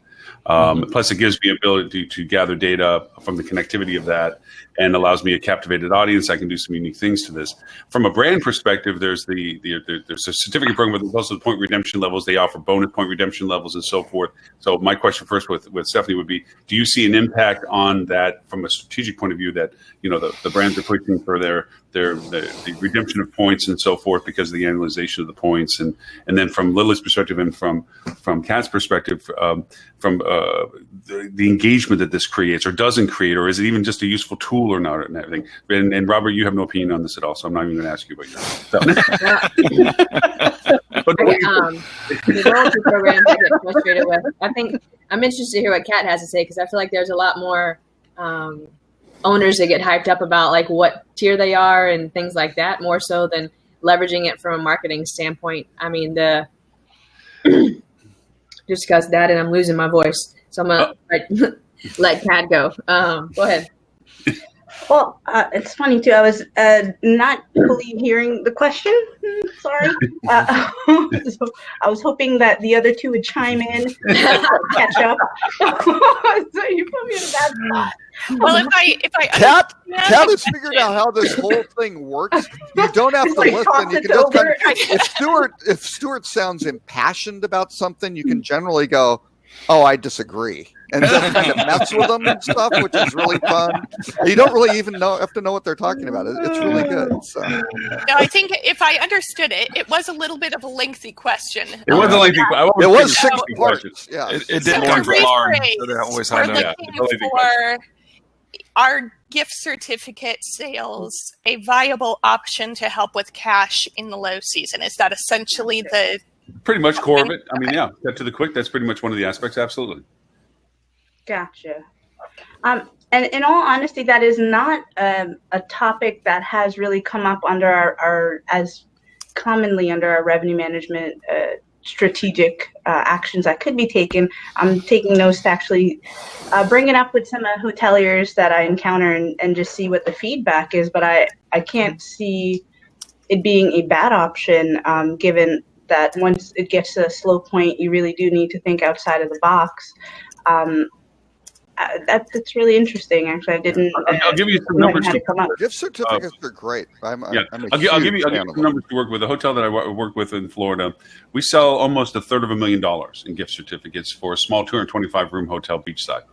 Plus, it gives me ability to gather data from the connectivity of that and allows me a captivated audience. I can do some unique things to this. From a brand perspective, there's there's a certificate program, but there's also the point redemption levels. They offer bonus point redemption levels and so forth. So my question first with Stephanie would be, do you see an impact on that from a strategic point of view that, the brands are pushing for the redemption of points and so forth because of the annualization of the points, and then from Lily's perspective and from Kat's perspective, from the engagement that this creates or doesn't create, or is it even just a useful tool or not, and everything? And Robert, you have no opinion on this at all, so I'm not even going to ask you about yours. The loyalty programs I get frustrated with. I think I'm interested to hear what Kat has to say, because I feel like there's a lot more owners that get hyped up about like what tier they are and things like that, more so than leveraging it from a marketing standpoint. I mean, just because that, and I'm losing my voice, so I'm gonna let Kat go. Go ahead. Well, it's funny too. I was not fully hearing the question. Sorry. So I was hoping that the other two would chime in and catch up. So you put me in a bad spot. Well, if I Kat has figured out how this whole thing works. You don't have to listen. You can just kind of, if Stuart sounds impassioned about something, you can generally go, "Oh, I disagree," and just kind of mess with them and stuff, which is really fun. You don't really even have to know what they're talking about. It's really good. So. No, I think if I understood it, it was a little bit of a lengthy question. It was a lengthy. It was 60 parts. Yeah, it didn't come from Lauren. So they always we're had looking for our gift certificate sales a viable option to help with cash in the low season. Is that essentially the pretty much core of it? I mean, yeah, cut to the quick. That's pretty much one of the aspects. Absolutely. Gotcha. And in all honesty, that is not a topic that has really come up under our as commonly under our revenue management strategic actions that could be taken. I'm taking notes to actually bring it up with some hoteliers that I encounter and just see what the feedback is. But I can't see it being a bad option, given that once it gets to a slow point, you really do need to think outside of the box. That's really interesting. Actually, I didn't. I'll give you some numbers. Gift certificates are great. I'll give you some numbers to work with. The hotel that I work with in Florida, we sell almost $250,000 in gift certificates for a small 225-room hotel beachside.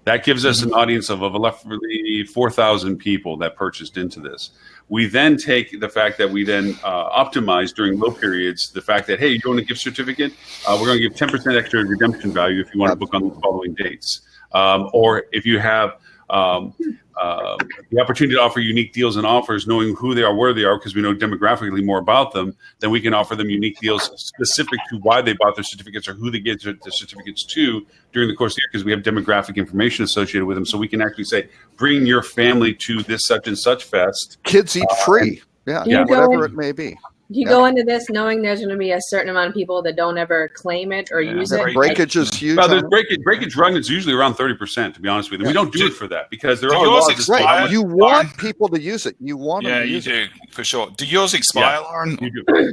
That gives us an audience of roughly 4,000 people that purchased into this. We then take the fact that we then optimize during low periods, the fact that, hey, you want a gift certificate? We're going to give 10% extra redemption value if you want to book on the following dates. Or if you have the opportunity to offer unique deals and offers, knowing who they are, where they are, because we know demographically more about them, then we can offer them unique deals specific to why they bought their certificates or who they gave their certificates to during the course of the year, because we have demographic information associated with them. So we can actually say, bring your family to this such and such fest. Kids eat free. Whatever it may be. You go into this knowing there's going to be a certain amount of people that don't ever claim it or use it. Breakage is huge. Well, there's breakage run is usually around 30%, to be honest with you. We don't do it for that because there are laws. Right. You want people to use it. You want them to use it. Yeah, you do, for sure. Do yours expire, Lauren? You do.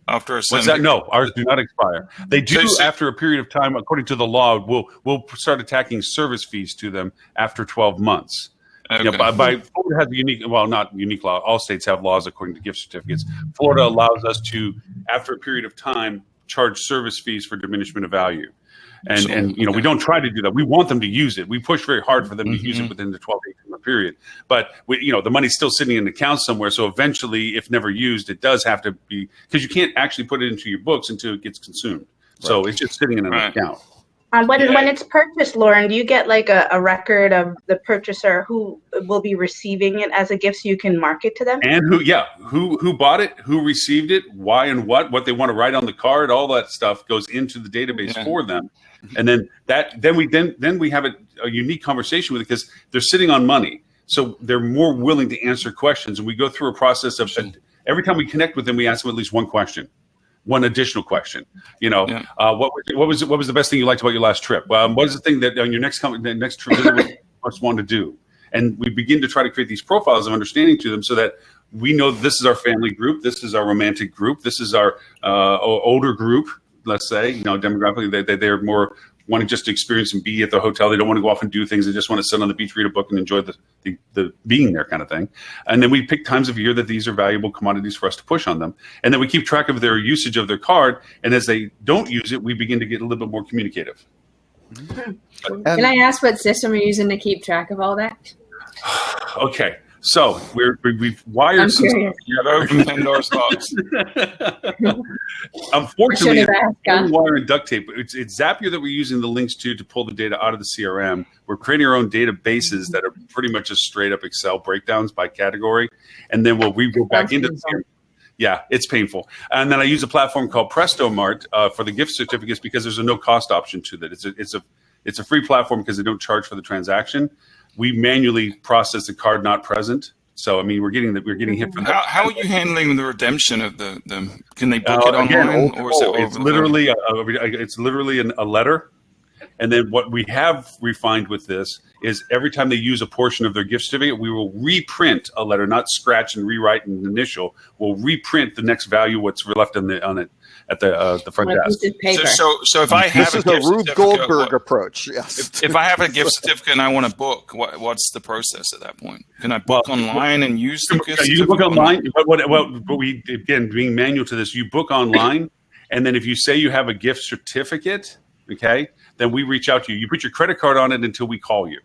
After a What's that? No, ours do not expire. They do after a period of time, according to the law. We'll start attacking service fees to them after 12 months. Okay. Florida has a unique, well, not unique law. All states have laws according to gift certificates. Florida allows us to, after a period of time, charge service fees for diminishment of value. And we don't try to do that. We want them to use it. We push very hard for them to use it within the 12 to 18 month period. But the money's still sitting in an account somewhere. So eventually, if never used, it does have to be, because you can't actually put it into your books until it gets consumed. Right. So it's just sitting in an account. When it's purchased, Lauren, do you get like a record of the purchaser who will be receiving it as a gift so you can market to them? And who bought it, who received it, why and what they want to write on the card, all that stuff goes into the database for them. And then we have a unique conversation with it because they're sitting on money. So they're more willing to answer questions. And we go through a process of every time we connect with them, we ask them at least one question. One additional question, what was the best thing you liked about your last trip? What is the thing that on your next trip you most want to do? And we begin to try to create these profiles of understanding to them so that we know this is our family group, this is our romantic group, this is our older group. Let's say, demographically, they're more wanting just to experience and be at the hotel. They don't want to go off and do things. They just want to sit on the beach, read a book, and enjoy the being there kind of thing. And then we pick times of year that these are valuable commodities for us to push on them. And then we keep track of their usage of their card. And as they don't use it, we begin to get a little bit more communicative. Can I ask what system you're using to keep track of all that? Okay. So we've wired some stuff. Open Pandora's box. Unfortunately, it's wire and duct tape. It's Zapier that we're using the links to pull the data out of the CRM. We're creating our own databases that are pretty much just straight up Excel breakdowns by category, and then we'll go back into the CRM. Yeah, it's painful. And then I use a platform called Presto Mart for the gift certificates because there's a no cost option to that. It's a free platform because they don't charge for the transaction. We manually process the card not present. So I mean, we're getting hit for that. How are you handling the redemption of the? Can they book it online, or is it it's literally a letter. And then what we have refined with this is every time they use a portion of their gift certificate, we will reprint a letter, not scratch and rewrite an initial. We'll reprint the next value, what's left on it at the front desk. So if I have a Rube Goldberg approach, yes. If I have a gift certificate and I want to book, what's the process at that point? Can I book online and use the gift certificate? You book online, but we, again, being manual to this, you book online, and then if you say you have a gift certificate, okay, then we reach out to you. You put your credit card on it until we call you.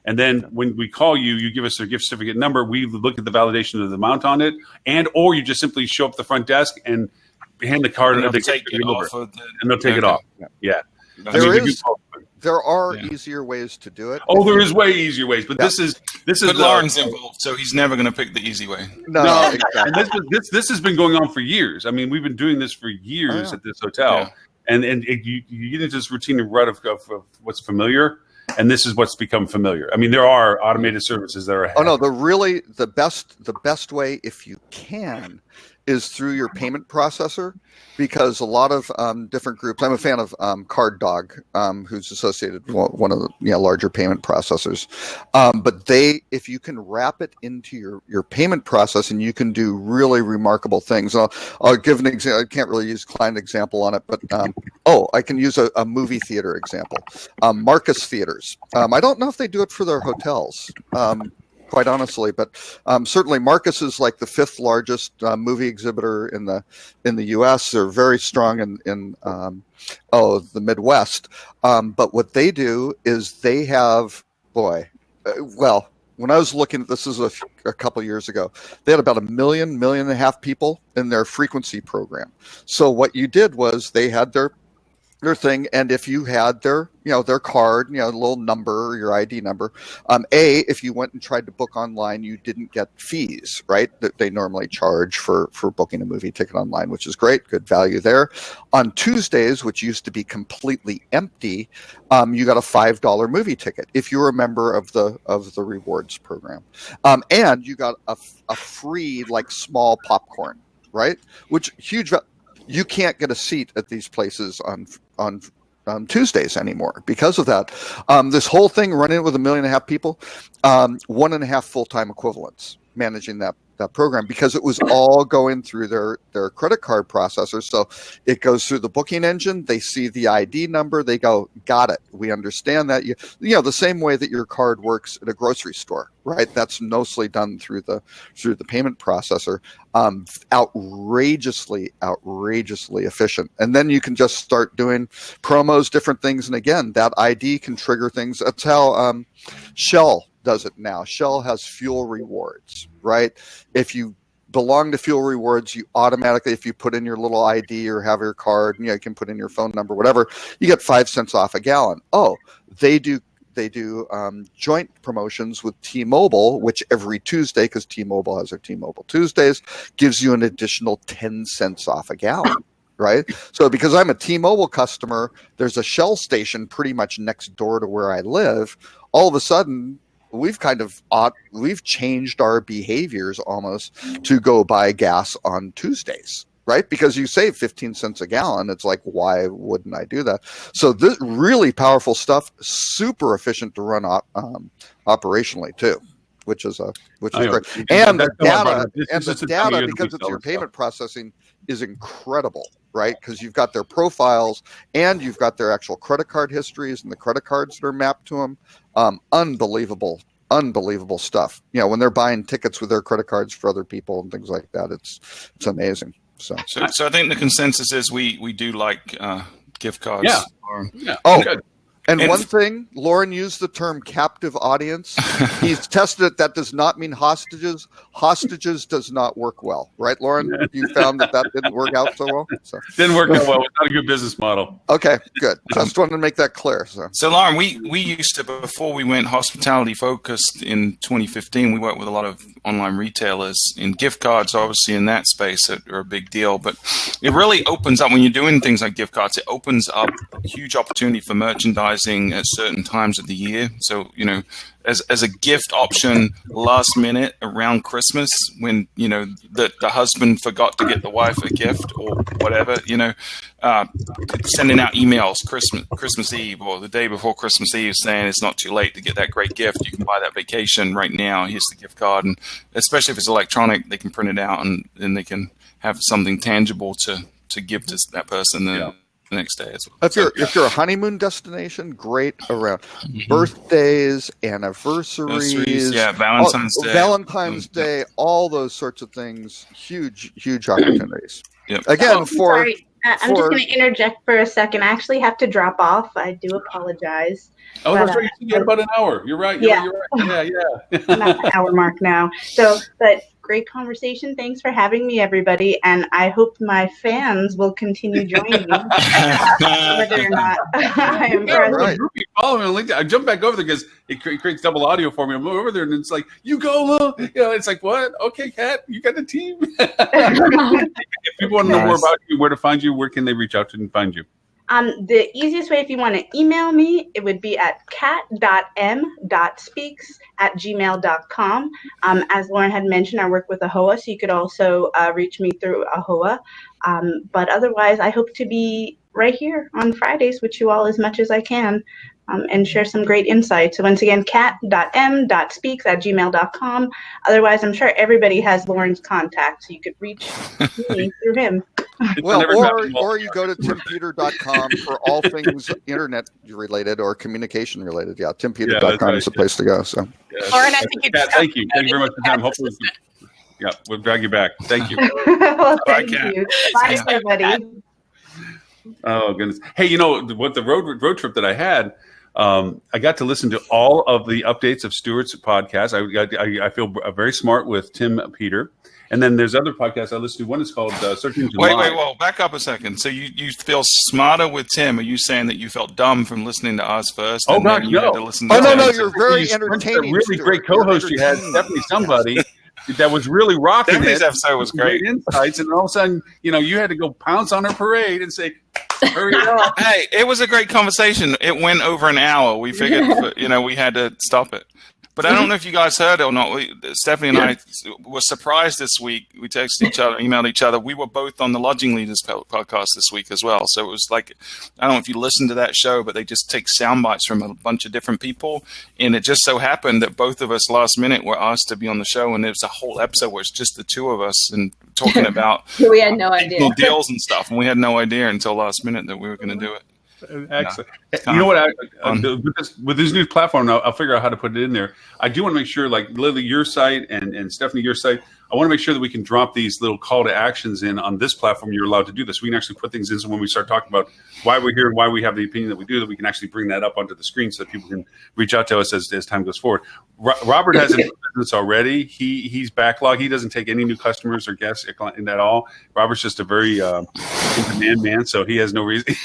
And then when we call you, you give us a gift certificate number. We look at the validation of the amount on it, or you just simply show up at the front desk and hand the card and they'll take it off. And they'll take it off. Yeah. There are easier ways to do it. Oh, there is way easier ways, but this is. But Lauren's involved, so he's never going to pick the easy way. No, exactly. And this has been going on for years. I mean, we've been doing this for years at this hotel. Yeah. And you get into this routine rut of what's familiar, and this is what's become familiar. I mean, there are automated services that are ahead. Oh no, the best way, if you can, is through your payment processor, because a lot of different groups. I'm a fan of Card Dog, who's associated with one of the larger payment processors. But if you can wrap it into your payment processing, you can do really remarkable things. I'll give an example. I can't really use a client example on it, but I can use a movie theater example. Marcus Theaters. I don't know if they do it for their hotels. Quite honestly, but certainly Marcus is like the 5th largest movie exhibitor in the U.S. They're very strong in the Midwest. But what they do is they have, when I was looking, this is a couple years ago, they had about 1.5 million people in their frequency program. So what you did was they had their thing, and if you had their card, the little number, your ID number, if you went and tried to book online, you didn't get fees, right? That they normally charge for booking a movie ticket online, which is great, good value there. On Tuesdays, which used to be completely empty, you got a $5 movie ticket if you were a member of the rewards program, and you got a free small popcorn, right? Which huge. You can't get a seat at these places on Tuesdays anymore because of that. This whole thing running with 1.5 million people, 1.5 full-time equivalents managing that program, because it was all going through their credit card processor. So it goes through the booking engine. They see the ID number. They go, got it. We understand that. The same way that your card works at a grocery store, right? That's mostly done through the payment processor. Outrageously efficient. And then you can just start doing promos, different things. And again, that ID can trigger things. That's how Shell does it now. Shell has fuel rewards, right? If you belong to fuel rewards, you automatically, if you put in your little ID or have your card, you can put in your phone number, whatever, you get 5 cents off a gallon. They do joint promotions with T-Mobile, which every Tuesday, because T-Mobile has their T-Mobile Tuesdays, gives you an additional 10 cents off a gallon. Right. So because I'm a T-Mobile customer, there's a Shell station pretty much next door to where I live. All of a sudden, we've changed our behaviors almost to go buy gas on Tuesdays, right? Because you save 15 cents a gallon. It's like, why wouldn't I do that? So this really powerful stuff, super efficient to run operationally too, which is great. And the data, because it's your payment processing, is incredible, right? Because you've got their profiles and you've got their actual credit card histories and the credit cards that are mapped to them. Unbelievable stuff. When they're buying tickets with their credit cards for other people and things like that, it's amazing. So I think the consensus is we do like gift cards. Yeah. Good. And one thing, Lauren used the term captive audience. He's tested it. That does not mean hostages. Hostages does not work well. Right, Lauren? You found that didn't work out so well? Didn't work out well. It's not a good business model. Okay, good. Just wanted to make that clear. So Lauren, we used to, before we went hospitality focused in 2015, we worked with a lot of online retailers in gift cards, obviously in that space that are a big deal. But it really opens up, when you're doing things like gift cards, it opens up a huge opportunity for merchandising at certain times of the year. So, as a gift option last minute around Christmas, when, the husband forgot to get the wife a gift or whatever, sending out emails Christmas Eve or the day before Christmas Eve saying it's not too late to get that great gift. You can buy that vacation right now. Here's the gift card. And especially if it's electronic, they can print it out and then they can have something tangible to give to that person. The next day as well. If you're a honeymoon destination, great around birthdays, anniversaries, Valentine's Day, all those sorts of things. Huge opportunities. Yep. Again, sorry. I'm just going to interject for a second. I actually have to drop off. I do apologize. Oh, that's right. You had about an hour. You're right. You're right. Yeah. I'm at the hour mark now. But great conversation. Thanks for having me, everybody. And I hope my fans will continue joining me, whether or not I am present. Right. Follow me on LinkedIn. I jump back over there because it creates double audio for me. I'm over there and it's like, you go, it's like, what? Okay, Kat, you got a team. If people want to know more about you, where to find you, where can they reach out to and find you? The easiest way, if you want to email me, it would be at cat.m.speaks@gmail.com. As Lauren had mentioned, I work with AHOA, so you could also reach me through AHOA. But otherwise, I hope to be right here on Fridays with you all as much as I can, and share some great insights. So once again, cat.m.speaks@gmail.com. Otherwise, I'm sure everybody has Lauren's contact, so you could reach me through him. Well, or you go to timpeter.com for all things internet related or communication related. Yeah, timpeter.com is the place to go. So, Lauren, I think thank you very much for the time. Hopefully, we'll drag you back. Thank you. Well, thank you. Bye, everybody. Oh goodness! Hey, you know what? The road trip that I had, I got to listen to all of the updates of Stuart's podcast. I feel very smart with Tim Peter. And then there's other podcasts I listen to. One is called Searching to Wait, back up a second. So you feel smarter with Tim? Are you saying that you felt dumb from listening to us first? Oh, God, no. No, you're very entertaining. A really great co-host you had, Stephanie somebody, that was really rocking. Stephanie's episode was great. Insights, and all of a sudden, you had to go pounce on her parade and say, hurry up. Hey, it was a great conversation. It went over an hour. We figured, we had to stop it. But I don't know if you guys heard it or not. Stephanie and I were surprised this week. We texted each other, emailed each other. We were both on the Lodging Leaders podcast this week as well. So it was like, I don't know if you listened to that show, but they just take sound bites from a bunch of different people. And it just so happened that both of us last minute were asked to be on the show. And it was a whole episode where it's just the two of us and talking about we had no idea deals and stuff. And we had no idea until last minute that we were going to do it. Excellent. You know what? With this new platform, I'll figure out how to put it in there. I do want to make sure, like Lily, your site, and Stephanie, your site, I want to make sure that we can drop these little call to actions in on this platform. You're allowed to do this. We can actually put things in, so when we start talking about why we're here and why we have the opinion that we do, that we can actually bring that up onto the screen so that people can reach out to us as time goes forward. Robert has a business already. He's backlogged. He doesn't take any new customers or guests at all. Robert's just a very in-demand man, so he has no reason.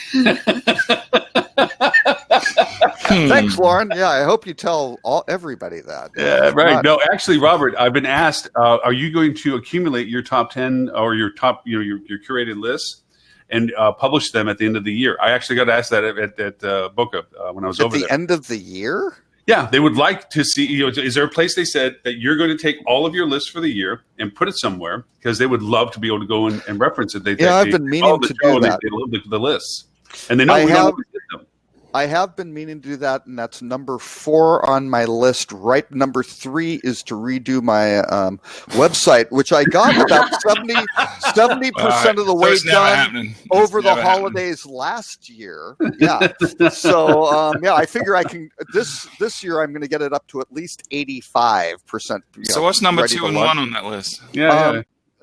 Thanks, Lauren. Yeah, I hope you tell everybody that. Yeah, right. No, actually, Robert, I've been asked, are you going to accumulate your top 10 or your top, your curated lists and publish them at the end of the year? I actually got asked that at Boca when I was over there. At the end of the year? Yeah, they would like to see, is there a place they said that you're going to take all of your lists for the year and put it somewhere because they would love to be able to go and reference it. I've been meaning to do that. They love the lists. And they know we don't get them. I have been meaning to do that, and that's number 4 on my list. Right, number 3 is to redo my website, which I got about 70% of the way done over the holidays last year. Yeah, so I figure I can this year I'm going to get it up to at least 85%. So what's number 2 and 1 on that list?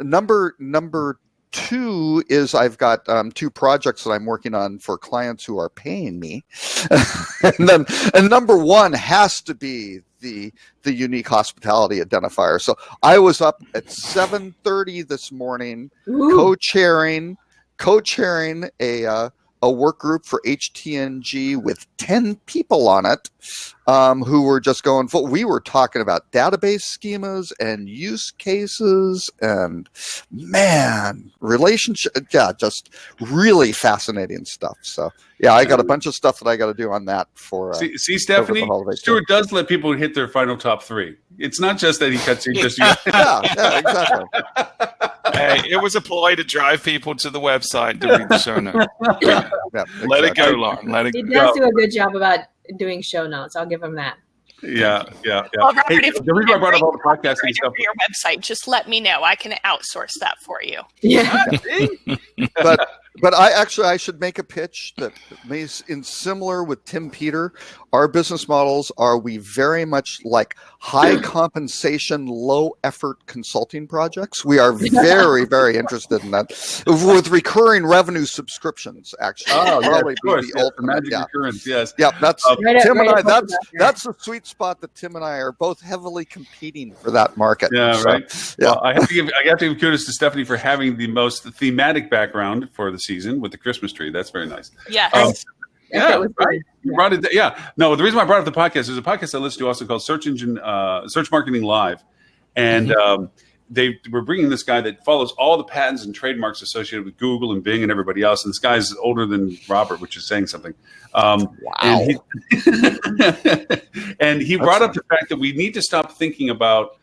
Number 2 is I've got 2 projects that I'm working on for clients who are paying me, and number 1 has to be the unique hospitality identifier. So I was up at 7:30 this morning, co-chairing a work group for HTNG with 10 people on it, who were just going full. We were talking about database schemas and use cases and relationship. Yeah, just really fascinating stuff. So I got a bunch of stuff that I got to do on that for. See, Stephanie, Stuart does let people hit their final top 3. It's not just that he cuts you. Just yeah, exactly. Hey, it was a ploy to drive people to the website to read the show notes. Exactly. Let it go, Lauren. Let it go. He does do a good job about doing show notes. I'll give him that. Yeah. Well, Robert, hey, the reason I brought up all the podcasting stuff for your website, just let me know. I can outsource that for you. Yeah. But I should make a pitch that is similar with Tim Peter. Our business models are we very much like high compensation, low effort consulting projects. We are very, very interested in that with recurring revenue subscriptions. Actually, the ultimate recurrence. Yes, that's Tim and I. That's the sweet spot that Tim and I are both heavily competing for that market. Yeah, right. Yeah, well, I have to give kudos to Stephanie for having the most thematic background for the season with the Christmas tree. That's very nice. Yeah. Right. You brought it. No, the reason why I brought up the podcast is a podcast I listen to also called Search Marketing Live, and they were bringing this guy that follows all the patents and trademarks associated with Google and Bing and everybody else. And this guy's older than Robert, which is saying something. Wow. And he brought up the fact that we need to stop thinking about,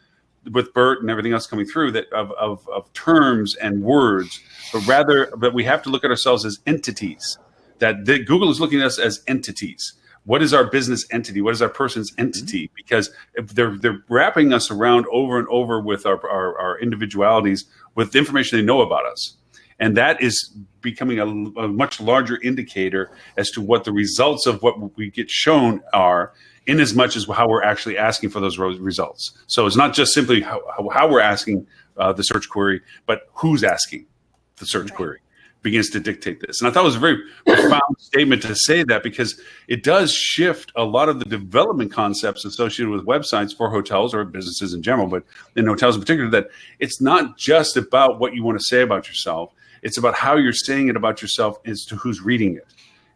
with Bert and everything else coming through, that of terms and words, but rather that we have to look at ourselves as entities. That Google is looking at us as entities. What is our business entity? What is our person's entity? Because if they're wrapping us around over and over with our individualities, with the information they know about us. And that is becoming a much larger indicator as to what the results of what we get shown are, in as much as how we're actually asking for those results. So it's not just simply how we're asking the search query, but who's asking the search query begins to dictate this. And I thought it was a very profound statement to say that, because it does shift a lot of the development concepts associated with websites for hotels or businesses in general, but in hotels in particular, that it's not just about what you want to say about yourself. It's about how you're saying it about yourself as to who's reading it.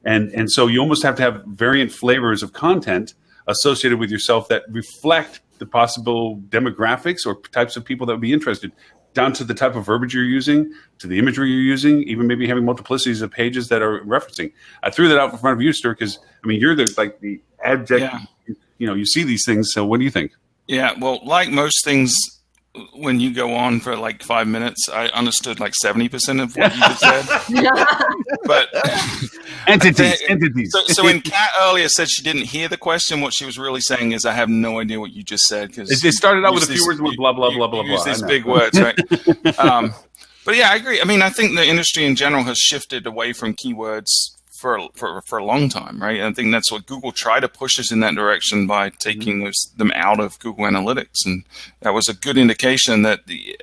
And so you almost have to have variant flavors of content associated with yourself that reflect the possible demographics or types of people that would be interested, down to the type of verbiage you're using, to the imagery you're using, even maybe having multiplicities of pages that are referencing. I threw that out in front of you, Stuart, because I mean, you're the abject, you see these things. So what do you think? Yeah, well, like most things, when you go on for like 5 minutes, I understood like 70% of what you just said. But entities. So when Kat earlier said she didn't hear the question, what she was really saying is, I have no idea what you just said. Because it started out with a few words with blah, blah, blah, blah, blah. Use these big words, right? But yeah, I agree. I mean, I think the industry in general has shifted away from keywords for a long time, right? I think that's what Google tried to push us in that direction by taking them out of Google Analytics, and that was a good indication that the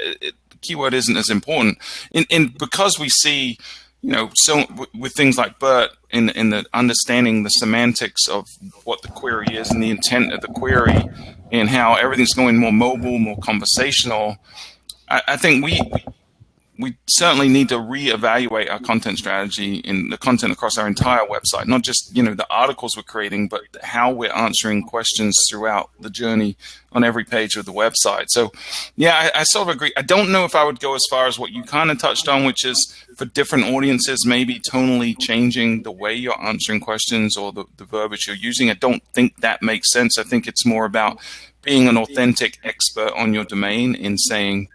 keyword isn't as important. And because we see, so with things like BERT in the understanding the semantics of what the query is and the intent of the query, and how everything's going more mobile, more conversational, I think we certainly need to reevaluate our content strategy in the content across our entire website, not just, the articles we're creating, but how we're answering questions throughout the journey on every page of the website. So yeah, I sort of agree. I don't know if I would go as far as what you kind of touched on, which is for different audiences, maybe tonally changing the way you're answering questions or the verbiage you're using. I don't think that makes sense. I think it's more about being an authentic expert on your domain in saying,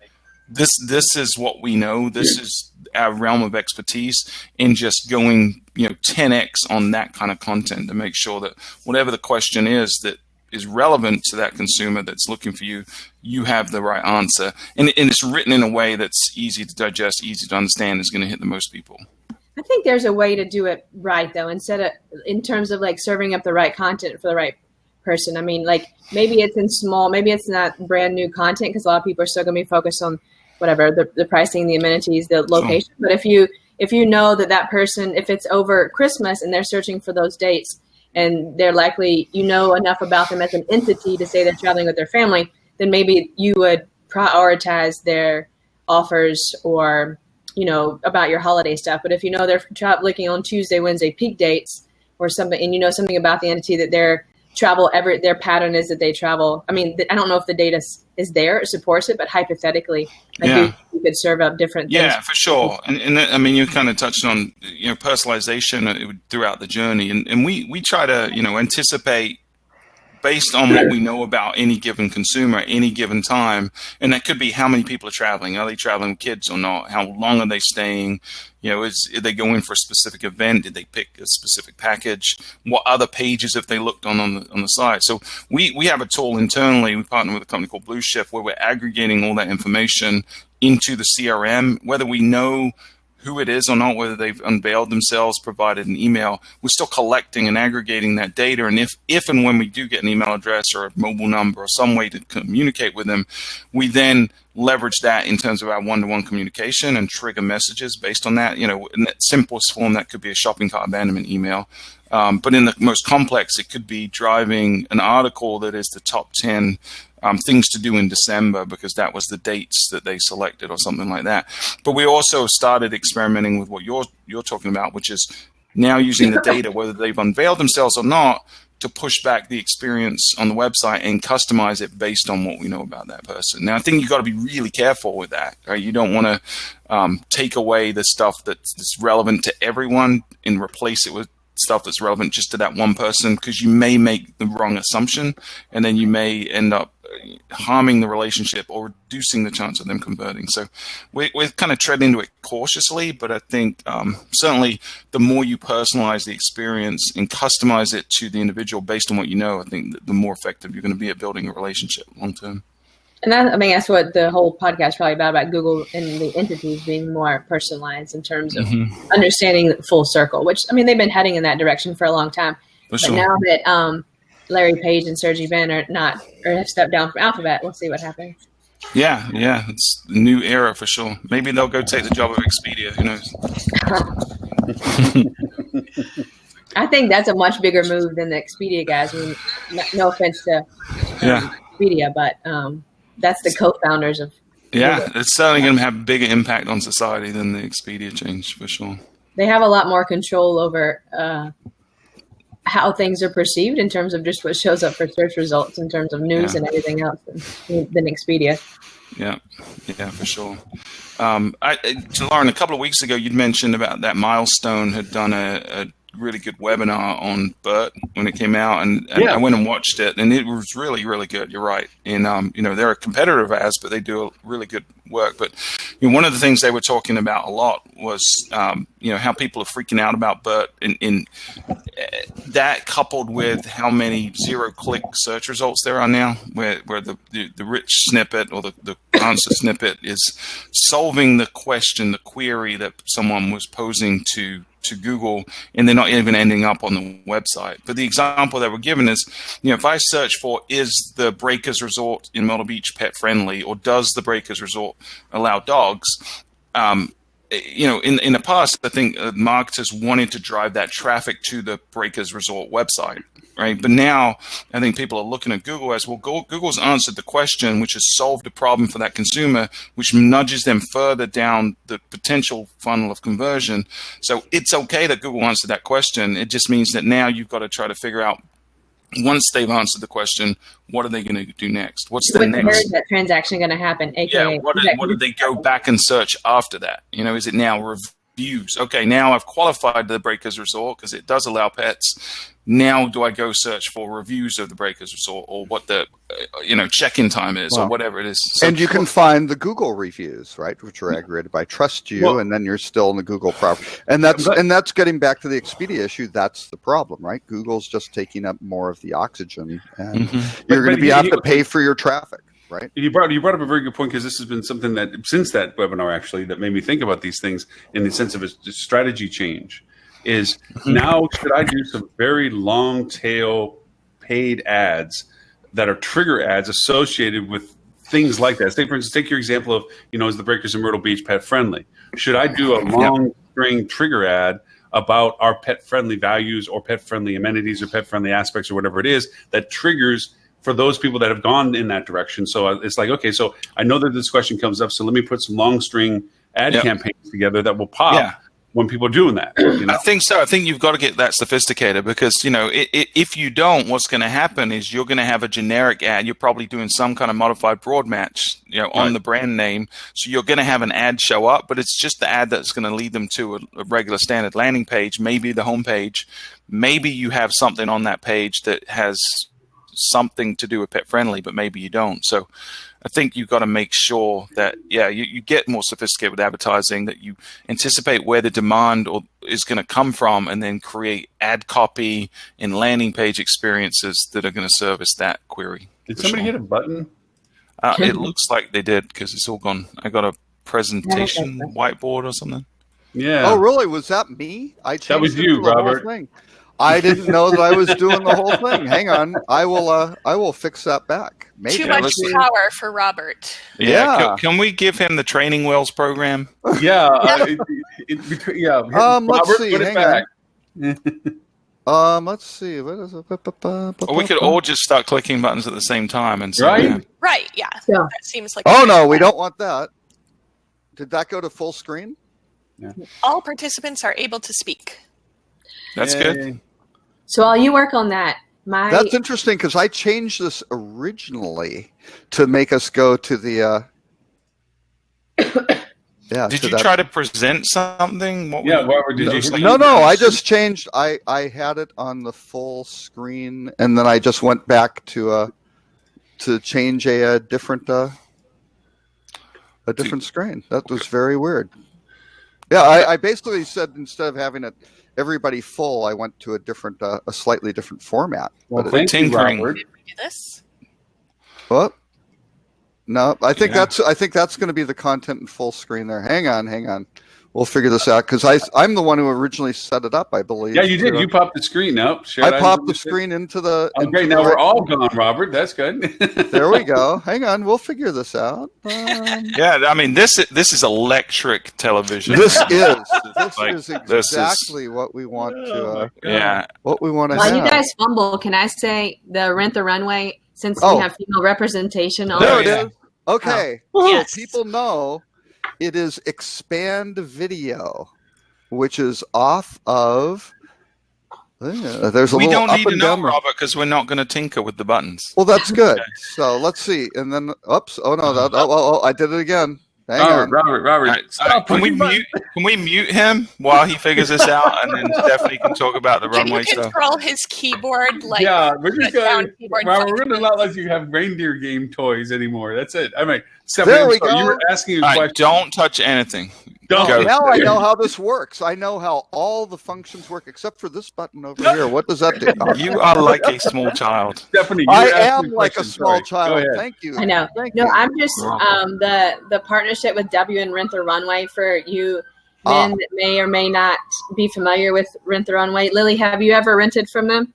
this is what we know. This is our realm of expertise, in just going 10x on that kind of content to make sure that whatever the question is that is relevant to that consumer that's looking for you, you have the right answer, and it's written in a way that's easy to digest, easy to understand, is going to hit the most people. I think there's a way to do it right, though, instead of in terms of like serving up the right content for the right person. I mean, like maybe it's in small, maybe it's not brand new content, because a lot of people are still going to be focused on whatever, the pricing, the amenities, the location. But if you know that person, if it's over Christmas and they're searching for those dates, and they're likely, enough about them as an entity to say they're traveling with their family, then maybe you would prioritize their offers or, about your holiday stuff. But if they're looking on Tuesday, Wednesday peak dates or something, and something about the entity that their pattern is that they travel. I mean, I don't know if the data is there or supports it, but hypothetically, you could serve up different things. Yeah, for sure. And I mean, you kind of touched on, personalization throughout the journey. And we try to, anticipate based on what we know about any given consumer at any given time. And that could be how many people are traveling. Are they traveling with kids or not? How long are they staying? Are they going for a specific event? Did they pick a specific package? What other pages have they looked on the site? So we have a tool internally. We partner with a company called Blue Shift, where we're aggregating all that information into the CRM, whether we know who it is or not, whether they've unveiled themselves, provided an email. We're still collecting and aggregating that data. And if and when we do get an email address or a mobile number or some way to communicate with them, we then leverage that in terms of our one-to-one communication and trigger messages based on that. In that simplest form, that could be a shopping cart abandonment email. But in the most complex, it could be driving an article that is the top 10 things to do in December, because that was the dates that they selected or something like that. But we also started experimenting with what you're talking about, which is now using the data, whether they've unveiled themselves or not, to push back the experience on the website and customize it based on what we know about that person. Now, I think you've got to be really careful with that. Right? You don't want to take away the stuff that's relevant to everyone and replace it with stuff that's relevant just to that one person, because you may make the wrong assumption, and then you may end up harming the relationship or reducing the chance of them converting. So we're kind of treading into it cautiously, but I think certainly the more you personalize the experience and customize it to the individual based on what you know, I think the more effective you're going to be at building a relationship long term. And that's what the whole podcast is probably about Google and the entities being more personalized in terms of understanding the full circle, which, I mean, they've been heading in that direction for a long time. But now that Larry Page and Sergey Brin have stepped down from Alphabet, we'll see what happens. Yeah, it's a new era for sure. Maybe they'll go take the job of Expedia. Who knows? I think that's a much bigger move than the Expedia guys. I mean, no offense to Expedia, but that's the co-founders of Google. It's certainly going to have a bigger impact on society than the Expedia change for sure. They have a lot more control over how things are perceived in terms of just what shows up for search results in terms of news and everything else than Expedia. Yeah, for sure. Lauren, a couple of weeks ago, you'd mentioned about that Milestone had done a really good webinar on BERT when it came out, and I went and watched it, and it was really, really good. You're right. And, they're a competitor of ours, but they do really good work. But one of the things they were talking about a lot was, how people are freaking out about BERT, and that coupled with how many zero-click search results there are now, where the rich snippet or the answer snippet is solving the question, the query that someone was posing to Google, and they're not even ending up on the website. But the example that we're given is, if I search for, is the Breakers Resort in Myrtle Beach pet friendly, or does the Breakers Resort allow dogs? In the past, I think marketers wanted to drive that traffic to the Breakers Resort website, right? But now I think people are looking at Google as, well, Google's answered the question, which has solved a problem for that consumer, which nudges them further down the potential funnel of conversion. So it's okay that Google answered that question. It just means that now you've got to try to figure out, once they've answered the question, what are they going to do next? What's the next? Where is that transaction going to happen? AKA, what do they go back and search after that? Is it now reviews? Okay, now I've qualified the Breakers Resort because it does allow pets. Now do I go search for reviews of the Breakers Resort, or what the check-in time is, or whatever it is? So, and you can find the Google reviews, right, which are aggregated by Trust You, and then you're still in the Google property. And that's getting back to the Expedia issue. That's the problem, right? Google's just taking up more of the oxygen, and you're going to have to pay for your traffic. Right. You brought up a very good point, because this has been something that since that webinar actually that made me think about these things in the sense of a strategy change. Is now should I do some very long tail paid ads that are trigger ads associated with things like that? Say, for instance, take your example of, is the Breakers in Myrtle Beach pet friendly? Should I do a long string trigger ad about our pet friendly values or pet friendly amenities or pet friendly aspects or whatever it is that triggers for those people that have gone in that direction? So it's like, okay, so I know that this question comes up, so let me put some long string ad campaigns together that will pop when people are doing that. I think so. I think you've got to get that sophisticated, because, if you don't, what's going to happen is you're going to have a generic ad. You're probably doing some kind of modified broad match, on the brand name. So you're going to have an ad show up, but it's just the ad that's going to lead them to a regular standard landing page, maybe the home page. Maybe you have something on that page that has something to do with pet friendly, but maybe you don't. So I think you've got to make sure that, you get more sophisticated with advertising, that you anticipate where the demand is going to come from, and then create ad copy and landing page experiences that are going to service that query. Did somebody hit a button? It looks like they did, because it's all gone. I got a presentation whiteboard or something. Yeah. Oh, really? Was that me? That was you, Robert. I didn't know that I was doing the whole thing. Hang on, I will fix that back. Maybe. Too much power for Robert. Yeah. Can we give him the training wheels program? Yeah. Let's see. Hang on. Let's see. What is it? Or we could all just start clicking buttons at the same time and Right. Yeah. That seems like. Oh no, we don't want that. Did that go to full screen? Yeah. All participants are able to speak. That's good. So while you work on that, That's interesting because I changed this originally to make us go to the. Did you try to present something? Robert, did you? No. I just changed. I had it on the full screen, and then I just went back to change a different screen. That was very weird. Yeah, I basically said instead of having it everybody full, I went to a slightly different format. Well, thank you, Robert. This? What? No, I think that's going to be the content in full screen there. Hang on. We'll figure this out because I'm the one who originally set it up, I believe. Yeah, you did. You popped the screen out. I popped the screen into the. Oh, great! Now we're all gone, Robert. That's good. There we go. Hang on, we'll figure this out. Yeah, I mean this is electric television. This is exactly what we want to. What we want to have. While you guys fumble, can I say the Rent the Runway? Since we have female representation on there, it is. Okay, yes. So people know it is Expand Video, which is off of. There's a we little don't need up to and know, down. Robert, because we're not going to tinker with the buttons. Well, that's good. So let's see, and then oops! Oh no! I did it again. Hang on. Robert, stop! Can we mute him while he figures this out, and then Stephanie can talk about the runway stuff? Can you control his keyboard? We're just going. Robert, we're going to not let you have reindeer game toys anymore. That's it. I mean, Stephanie, there we go. You were asking a question. Don't touch anything. Now I know how this works. I know how all the functions work except for this button over here. What does that do? You are like a small child. Stephanie, I am like a small child. Thank you. I know. I'm just the partnership with W and Rent the Runway for you men that may or may not be familiar with Rent the Runway. Lily, have you ever rented from them?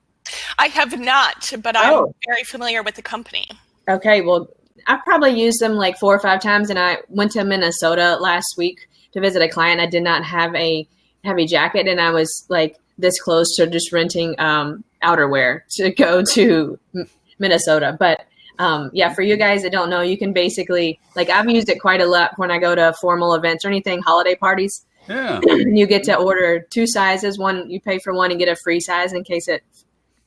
I have not, but I'm very familiar with the company. Okay, well, I've probably used them like 4 or 5 times, and I went to Minnesota last week to visit a client. I did not have a heavy jacket, and I was like this close to just renting outerwear to go to Minnesota. But for you guys that don't know, you can basically, like, I've used it quite a lot when I go to formal events or anything, holiday parties. Yeah. You get to order 2 sizes. One, you pay for one and get a free size in case it,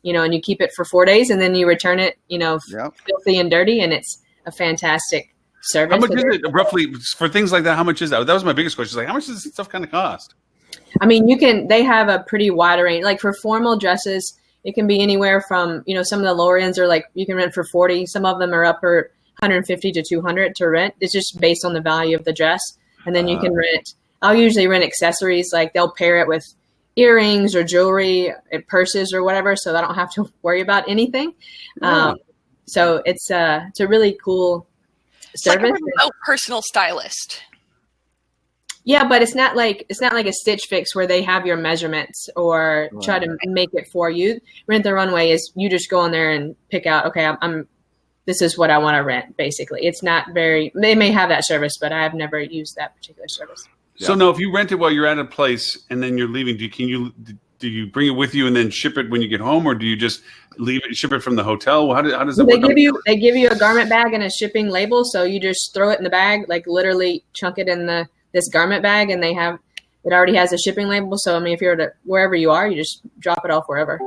and you keep it for 4 days, and then you return it, filthy and dirty, and it's a fantastic service. How much is it roughly for things like that? How much is that? That was my biggest question. Like, how much does this stuff kind of cost? I mean, they have a pretty wide range. Like for formal dresses, it can be anywhere from, some of the lower ends are like, you can rent for $40. Some of them are up for $150 to $200 to rent. It's just based on the value of the dress. And then you can I'll usually rent accessories. Like they'll pair it with earrings or jewelry, purses or whatever. So I don't have to worry about anything. So it's a really cool service. Like a remote personal stylist. Yeah, but it's not like a Stitch Fix where they have your measurements or try to make it for you. Rent the Runway is you just go on there and pick out, okay, this is what I want to rent, basically. It's not they may have that service, but I have never used that particular service. So no, if you rent it while you're at a place and then you're leaving, do you bring it with you and then ship it when you get home, or do you just ship it from the hotel? How does that work? They give you a garment bag and a shipping label, so you just throw it in the bag, like literally chunk it in this garment bag, and it already has a shipping label. So I mean, if you're wherever you are, you just drop it off wherever.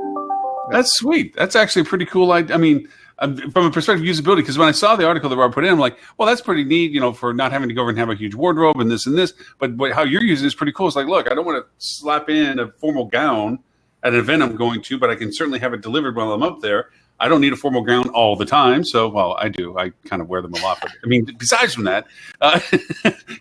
That's sweet. That's actually a pretty cool idea. I mean, from a perspective of usability, because when I saw the article that Rob put in, I'm like, well, that's pretty neat, for not having to go over and have a huge wardrobe and this and this. But how you're using it is pretty cool. It's like, look, I don't want to slap in a formal gown at an event I'm going to, but I can certainly have it delivered while I'm up there. I don't need a formal gown all the time. So, well, I do. I kind of wear them a lot. But I mean, besides from that, I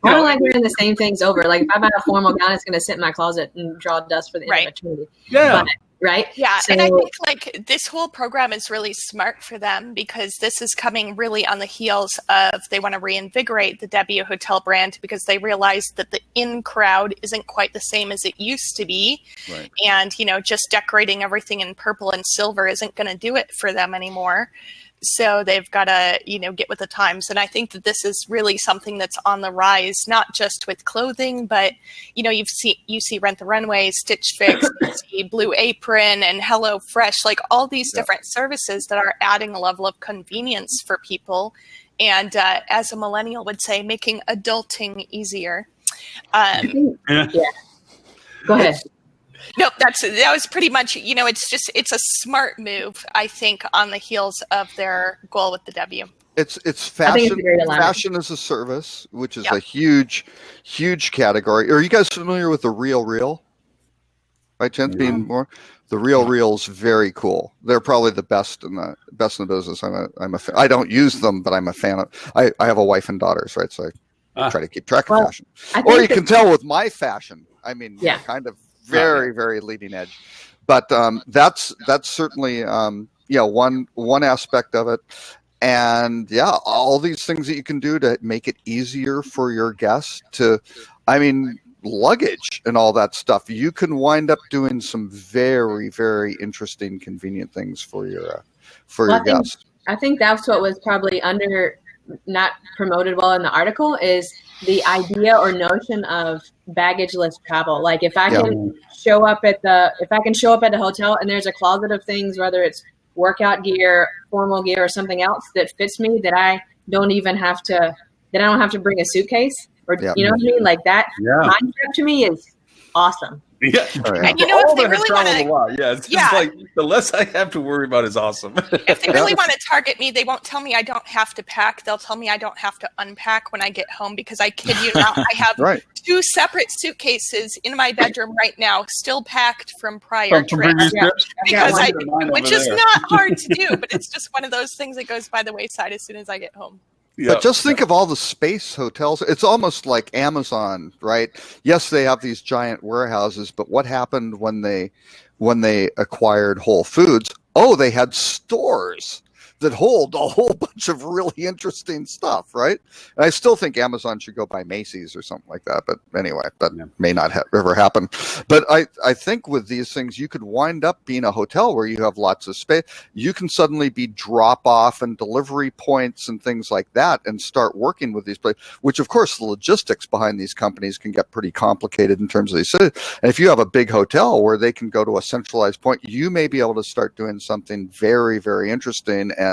don't like wearing the same things over. Like if I buy a formal gown, it's going to sit in my closet and draw dust for the end of eternity. Yeah. Right? Yeah, and I think this whole program is really smart for them because this is coming really on the heels of they want to reinvigorate the W Hotel brand because they realize that the in crowd isn't quite the same as it used to be. Right. And, just decorating everything in purple and silver isn't going to do it for them anymore. So they've got to, get with the times. And I think that this is really something that's on the rise, not just with clothing, but, you see Rent the Runway, Stitch Fix, you see Blue Apron and Hello Fresh, like all these different services that are adding a level of convenience for people. And as a millennial would say, making adulting easier. Yeah. Go ahead. Nope, that was pretty much, it's a smart move, I think, on the heels of their goal with the W. It's fashion. Fashion as a service, which is a huge category. Are you guys familiar with the Real? By chance, being more, the Real's very cool. They're probably the best in the business. I'm a fan. I don't use them, but I'm a fan of. I have a wife and daughters, right? So I try to keep track of fashion. Or you can tell with my fashion. I mean, kind of very, very leading edge. But that's certainly one aspect of it. And all these things that you can do to make it easier for your guests luggage and all that stuff. You can wind up doing some very, very interesting, convenient things for your guests. I think that's what was probably not promoted well in the article is the idea or notion of baggageless travel. Like if I can show up at the hotel and there's a closet of things, whether it's workout gear, formal gear, or something else that fits me, that I don't have to bring a suitcase, or you know what I mean? Like that mindset to me is awesome. Yeah. And if they really want to, it's just like the less I have to worry about is awesome. If they really want to target me, they won't tell me I don't have to pack. They'll tell me I don't have to unpack when I get home, because I kid you not, I have 2 separate suitcases in my bedroom right now, still packed from prior trips. Which is not hard to do, but it's just one of those things that goes by the wayside as soon as I get home. But just think of all the space hotels. It's almost like Amazon, right? Yes, they have these giant warehouses, but what happened when they acquired Whole Foods? Oh, they had stores that hold a whole bunch of really interesting stuff, right? And I still think Amazon should go by Macy's or something like that. But anyway, that may not ever happen. But I think with these things, you could wind up being a hotel where you have lots of space. You can suddenly be drop-off and delivery points and things like that and start working with these places, which, of course, the logistics behind these companies can get pretty complicated in terms of these cities. And if you have a big hotel where they can go to a centralized point, you may be able to start doing something very, very interesting. And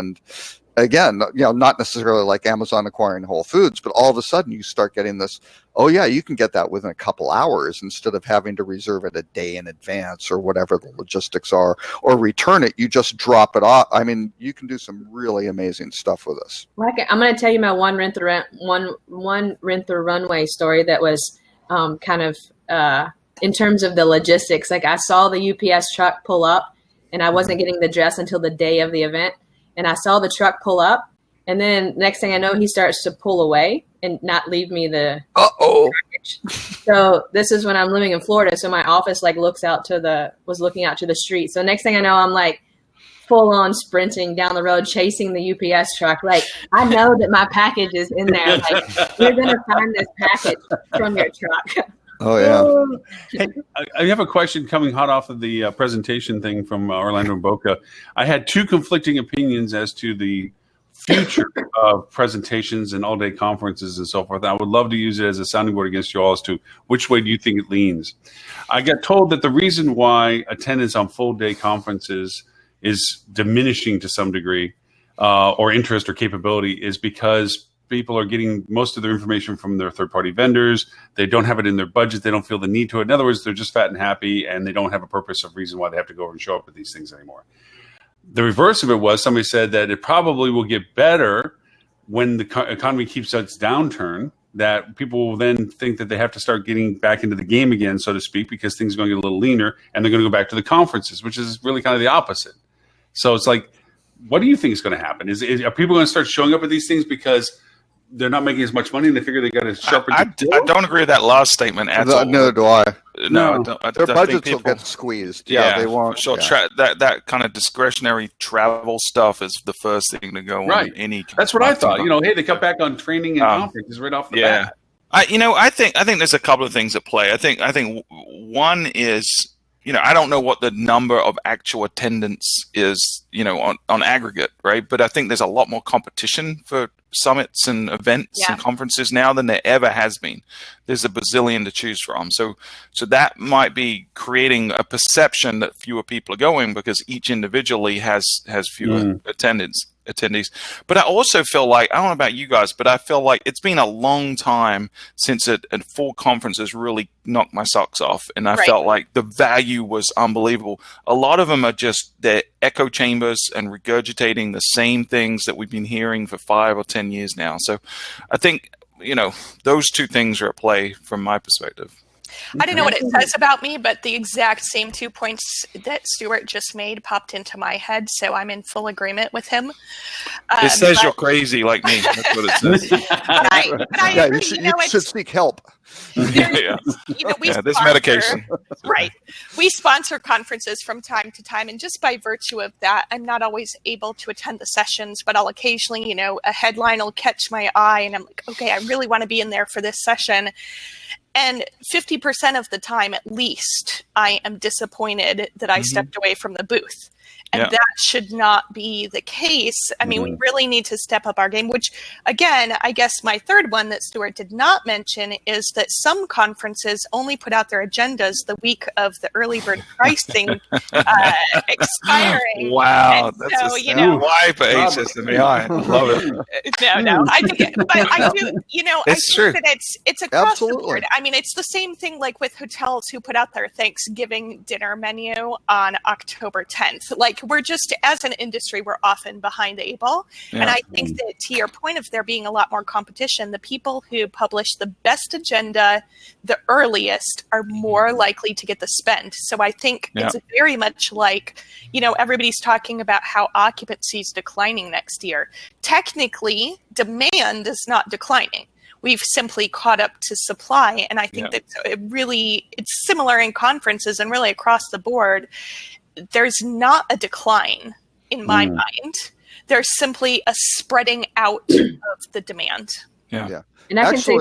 again, not necessarily like Amazon acquiring Whole Foods, but all of a sudden you start getting this, you can get that within a couple hours instead of having to reserve it a day in advance or whatever the logistics are, or return it. You just drop it off. I mean, you can do some really amazing stuff with this. I'm going to tell you my one rent the runway story that was kind of in terms of the logistics. Like I saw the UPS truck pull up, and I wasn't getting the dress until the day of the event. And I saw the truck pull up, and then next thing I know, he starts to pull away and not leave me the package. So this is when I'm living in Florida. So my office was looking out to the street. So next thing I know, I'm like full on sprinting down the road, chasing the UPS truck. Like I know that my package is in there. Like you're gonna find this package from your truck. Oh yeah. Hey, I have a question coming hot off of the presentation thing from Orlando and Boca. I had 2 conflicting opinions as to the future of presentations and all-day conferences and so forth. I would love to use it as a sounding board against you all as to which way do you think it leans. I got told that the reason why attendance on full-day conferences is diminishing to some degree, or interest or capability, is because people are getting most of their information from their third-party vendors. They don't have it in their budget. They don't feel the need to it. In other words, they're just fat and happy, and they don't have a purpose or reason why they have to go over and show up at these things anymore. The reverse of it was somebody said that it probably will get better when the economy keeps its downturn, that people will then think that they have to start getting back into the game again, so to speak, because things are going to get a little leaner, and they're going to go back to the conferences, which is really kind of the opposite. So it's like, what do you think is going to happen? Are people going to start showing up at these things because they're not making as much money and they figure they got to sharpen? I don't agree with that last statement at all. Neither do I. No, their budgets will get squeezed. Yeah, they won't. Sure. That kind of discretionary travel stuff is the first thing to go on any. That's what I thought. Hey, they cut back on training and conferences right off the bat. I think there's a couple of things at play. I think one is, I don't know what the number of actual attendance is, on aggregate, right? But I think there's a lot more competition for summits and events and conferences now than there ever has been. There's a bazillion to choose from. So that might be creating a perception that fewer people are going because each individually has fewer attendance. attendees. But I also feel like, I don't know about you guys, but I feel like it's been a long time since a full conference has really knocked my socks off. And I felt like the value was unbelievable. A lot of them are just their echo chambers and regurgitating the same things that we've been hearing for 5 or 10 years now. So I think, those two things are at play from my perspective. I don't know what it says about me, but the exact same 2 points that Stuart just made popped into my head, so I'm in full agreement with him. It says you're crazy like me. That's what it says. You should seek help. There's medication. Right. We sponsor conferences from time to time, and just by virtue of that, I'm not always able to attend the sessions, but I'll occasionally, a headline will catch my eye, and I'm like, okay, I really want to be in there for this session. And 50% of the time, at least, I am disappointed that I stepped away from the booth. And that should not be the case. I mean, we really need to step up our game, which, again, I guess my third one that Stuart did not mention is that some conferences only put out their agendas the week of the early bird pricing expiring. Wow. And that's so, why for HSMI. I love it. No. I think but I do, it's I think true. that it's across the board. I mean, it's the same thing like with hotels who put out their Thanksgiving dinner menu on October 10th. Like, we're just, as an industry, we're often behind the eight ball. Yeah. And I think that, to your point of there being a lot more competition, the people who publish the best agenda the earliest are more likely to get the spend. So I think it's very much like, everybody's talking about how occupancy is declining next year. Technically, demand is not declining. We've simply caught up to supply. And I think that it's similar in conferences and really across the board. There's not a decline in my mind. There's simply a spreading out of the demand. Yeah. And I can say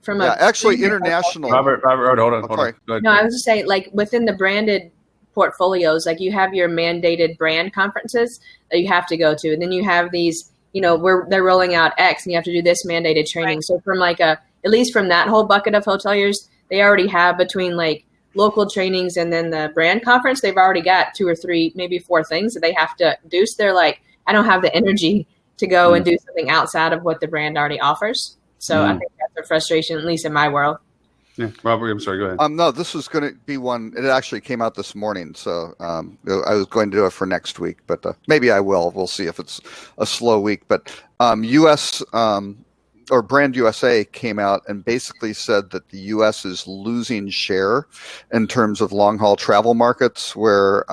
from international. Robert, hold on. Go ahead. No, I was just saying, like, within the branded portfolios, like, you have your mandated brand conferences that you have to go to, and then you have these, they're rolling out X, and you have to do this mandated training. Right. So from at least from that whole bucket of hoteliers, they already have between local trainings and then the brand conference, they've already got 2 or 3, maybe 4 things that they have to do. So they're like, I don't have the energy to go and do something outside of what the brand already offers. So I think that's a frustration, at least in my world. Yeah, Robert, I'm sorry, go ahead. No, this was going to be one. It actually came out this morning, so I was going to do it for next week, but maybe I will. We'll see if it's a slow week. But U.S. Or Brand USA came out and basically said that the U.S. is losing share in terms of long-haul travel markets, where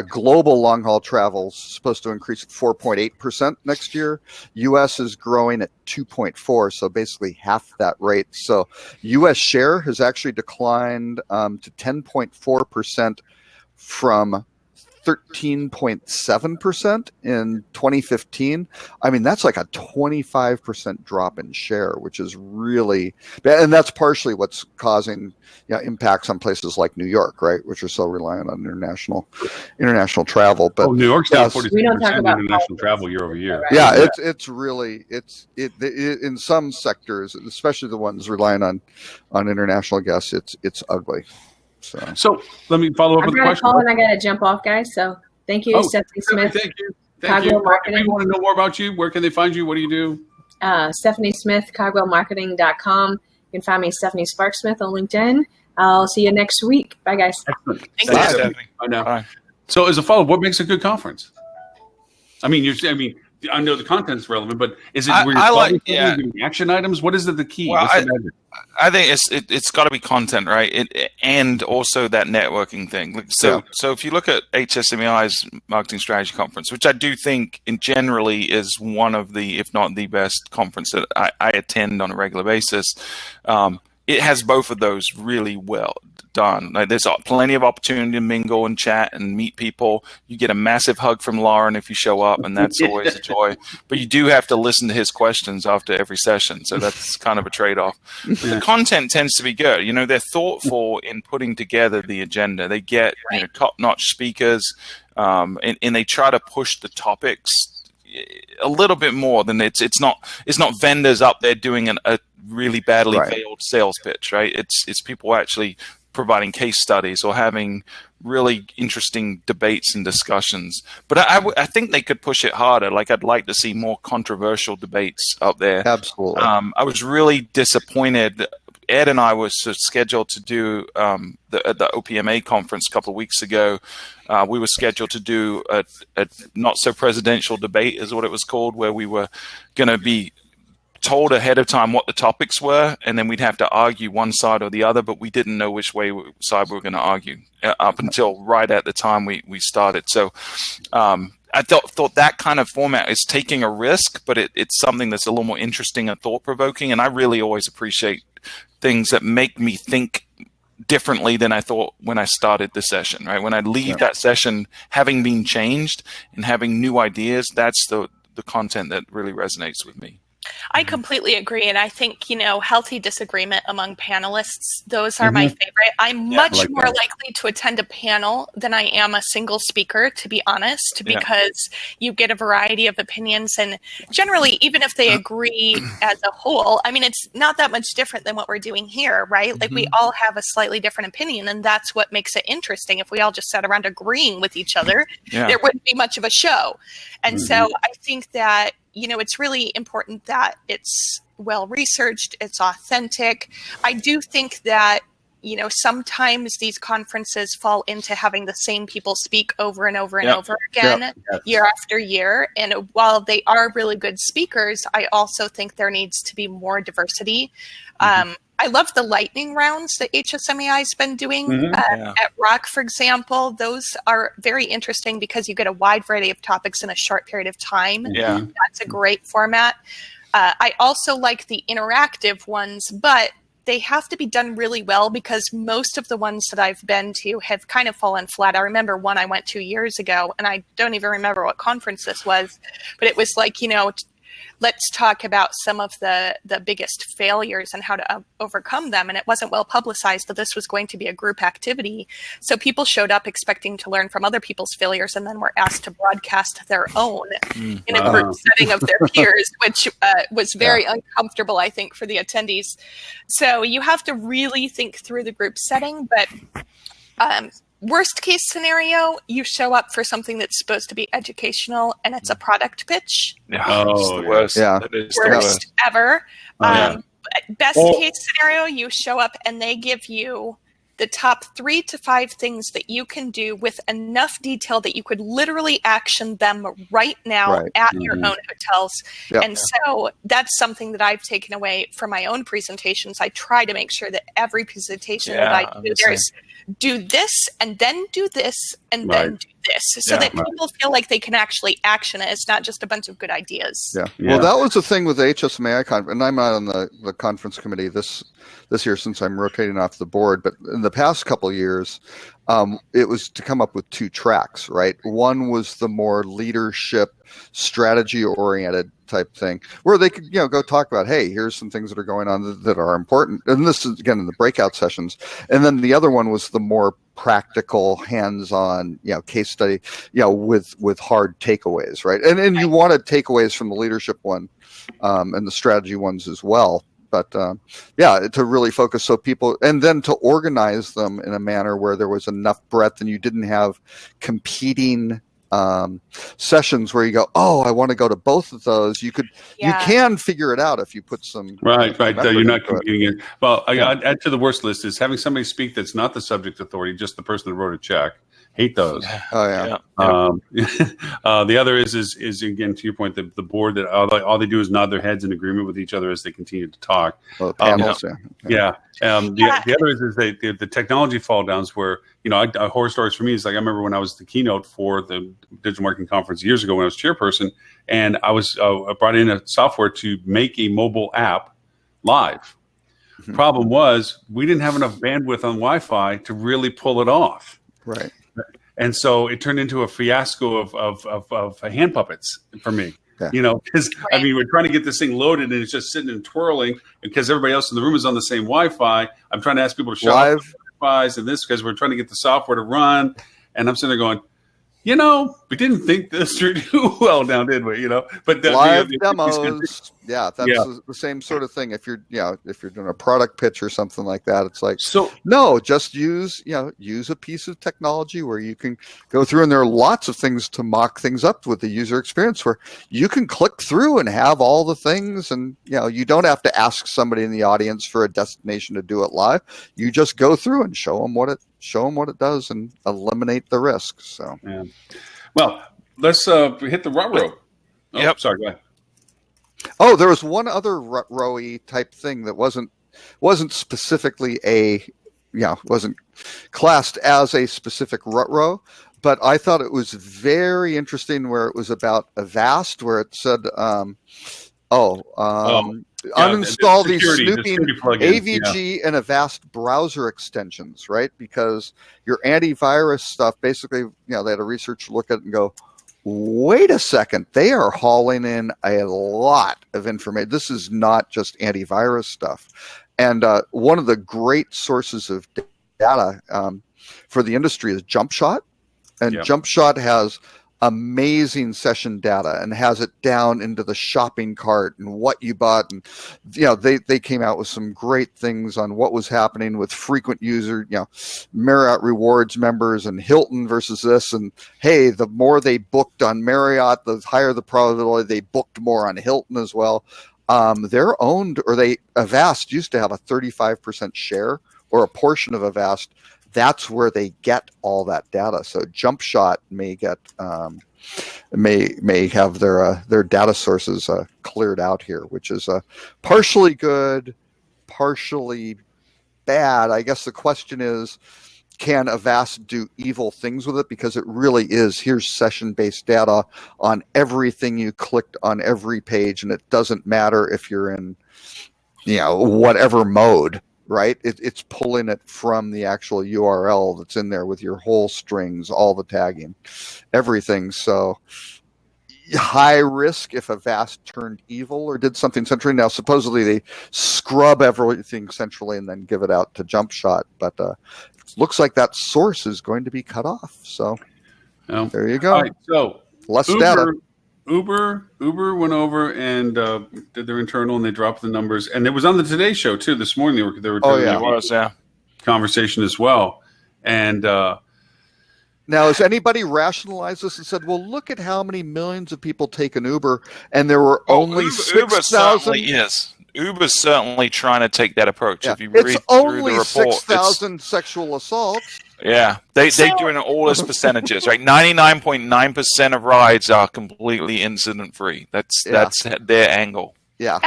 global long-haul travel is supposed to increase 4.8% next year. U.S. is growing at 2.4%, so basically half that rate. So U.S. share has actually declined to 10.4% from 13.7% in 2015. I mean, that's like a 25% drop in share, which is really, and that's partially what's causing impacts on places like New York, right, which are so reliant on international travel. But New York's down 46% international travel year over year. Right? Yeah, it's really it in some sectors, especially the ones relying on international guests, it's ugly. So let me follow up with a question. Call and I got to jump off, guys. So thank you, Stephanie Smith. Thank you. Marketing. If you want to know more about you, where can they find you? What do you do? Stephanie Smith, cogwellmarketing.com. You can find me Stephanie Sparksmith on LinkedIn. I'll see you next week. Bye, guys. Excellent. Thanks, Stephanie. Bye now. Bye. So as a follow-up, what makes a good conference? I know the content's relevant, but is it action items? What is the key? Well, I think it's got to be content, right? And also that networking thing. So if you look at HSMEI's marketing strategy conference, which I do think in generally is one of the, if not the best conference that I attend on a regular basis, it has both of those really well done. Like, there's plenty of opportunity to mingle and chat and meet people. You get a massive hug from Lauren if you show up, and that's always a joy. But you do have to listen to his questions after every session, so that's kind of a trade-off. The content tends to be good. They're thoughtful in putting together the agenda. They get top-notch speakers, and they try to push the topics a little bit more than it's not vendors up there doing a really badly failed sales pitch, right? It's people actually providing case studies or having really interesting debates and discussions. But I think they could push it harder. Like, I'd like to see more controversial debates up there. Absolutely. I was really disappointed. Ed and I were scheduled to do the OPMA conference a couple of weeks ago. We were scheduled to do a not so presidential debate, is what it was called, where we were going to be told ahead of time what the topics were, and then we'd have to argue one side or the other, but we didn't know which side we were going to argue up until right at the time we started. So I thought that kind of format is taking a risk, but it's something that's a little more interesting and thought-provoking, and I really always appreciate things that make me think differently than I thought when I started the session, right? When I leave that session having been changed and having new ideas, that's the content that really resonates with me. I completely agree. And I think, healthy disagreement among panelists, those are my favorite. I'm much more likely to attend a panel than I am a single speaker, to be honest, because you get a variety of opinions. And generally, even if they agree as a whole, I mean, it's not that much different than what we're doing here, right? Like, we all have a slightly different opinion, and that's what makes it interesting. If we all just sat around agreeing with each other, there wouldn't be much of a show. And so I think that, it's really important that it's well researched, it's authentic. I do think that, sometimes these conferences fall into having the same people speak over and over and over again, year after year. And while they are really good speakers, I also think there needs to be more diversity. I love the lightning rounds that HSMAI has been doing at ROC, for example. Those are very interesting because you get a wide variety of topics in a short period of time. That's a great format. I also like the interactive ones, but they have to be done really well because most of the ones that I've been to have kind of fallen flat. I remember one I went 2 years ago, and I don't even remember what conference this was, but it was like, let's talk about some of the biggest failures and how to overcome them. And it wasn't well publicized that this was going to be a group activity. So people showed up expecting to learn from other people's failures and then were asked to broadcast their own in a group setting of their peers, which was very uncomfortable, I think, for the attendees. So you have to really think through the group setting, but worst case scenario, you show up for something that's supposed to be educational and it's a product pitch. It's the worst. That is worst ever. Best case scenario, you show up and they give you the top 3 to 5 things that you can do with enough detail that you could literally action them right now at your own hotels. And so that's something that I've taken away from my own presentations. I try to make sure that every presentation that I do, there's do this and then do this and then do this so that people feel like they can actually action it. It's not just a bunch of good ideas. Well, that was the thing with the HSMAI conference, and I'm not on the conference committee this year since I'm rotating off the board, but in the past couple of years, it was to come up with 2 tracks, right? One was the more leadership, strategy-oriented type thing, where they could, go talk about, hey, here's some things that are going on that are important. And this is, again, in the breakout sessions. And then the other one was the more practical, hands-on, case study, with hard takeaways, right? And you wanted takeaways from the leadership one and the strategy ones as well. But to really focus so people, and then to organize them in a manner where there was enough breadth and you didn't have competing sessions where you go, oh, I want to go to both of those. You can figure it out if you put some right. You're not competing it. Well, I'd add to the worst list is having somebody speak that's not the subject authority, just the person that wrote a check. Hate those. Oh the other is again to your point, the board that all they do is nod their heads in agreement with each other as they continue to talk. Well, panels, The other is the technology fall downs where horror stories for me is like I remember when I was the keynote for the digital marketing conference years ago when I was chairperson, and I was brought in a software to make a mobile app live. Problem was we didn't have enough bandwidth on Wi-Fi to really pull it off. Right. And so it turned into a fiasco of hand puppets for me, because we're trying to get this thing loaded and it's just sitting and twirling because everybody else in the room is on the same Wi-Fi. I'm trying to ask people to shut off Wi-Fi's and this because we're trying to get the software to run. And I'm sitting there going, we didn't think this through too well now, did we? But live demos, that's the same sort of thing. If you're doing a product pitch or something like that, it's like, no, just use a piece of technology where you can go through, and there are lots of things to mock things up with the user experience where you can click through and have all the things, and you don't have to ask somebody in the audience for a destination to do it live. You just go through and show them what it does and eliminate the risks. So, well, let's hit the ruh-roh. Yep. Sorry, go ahead. Oh, there was one other ruh-roh-y type thing that wasn't specifically wasn't classed as a specific ruh-roh, but I thought it was very interesting where it was about Avast, where it said, uninstall these Snooping AVG and Avast browser extensions, right? Because your antivirus stuff, basically, they had a researcher look at it and go, wait a second, they are hauling in a lot of information. This is not just antivirus stuff. And one of the great sources of data for the industry is JumpShot. And JumpShot has amazing session data and has it down into the shopping cart and what you bought. And, they came out with some great things on what was happening with frequent user, Marriott Rewards members and Hilton versus this. And hey, the more they booked on Marriott, the higher the probability they booked more on Hilton as well. Avast used to have a 35% share, or a portion of Avast. That's where they get all that data. So JumpShot may get may have their data sources cleared out here, which is partially good, partially bad. I guess the question is, can Avast do evil things with it? Because it really is, here's session-based data on everything you clicked on every page, and it doesn't matter if you're in whatever mode. Right, it's pulling it from the actual URL that's in there with your whole strings, all the tagging, everything. So high risk if Avast turned evil or did something centrally. Now, supposedly they scrub everything centrally and then give it out to JumpShot, but it looks like that source is going to be cut off. So there you go. All right, so less data. Uber went over and did their internal, and they dropped the numbers. And it was on the Today Show too this morning. They were doing a conversation as well. And now, has anybody rationalized this and said, "Well, look at how many millions of people take an Uber, and there were only 6,000." Uber's certainly trying to take that approach. Yeah. If you read through the report, 6,000 sexual assaults. Yeah, they're doing all those percentages, right? 99.9% of rides are completely incident free. That's their angle. Yeah.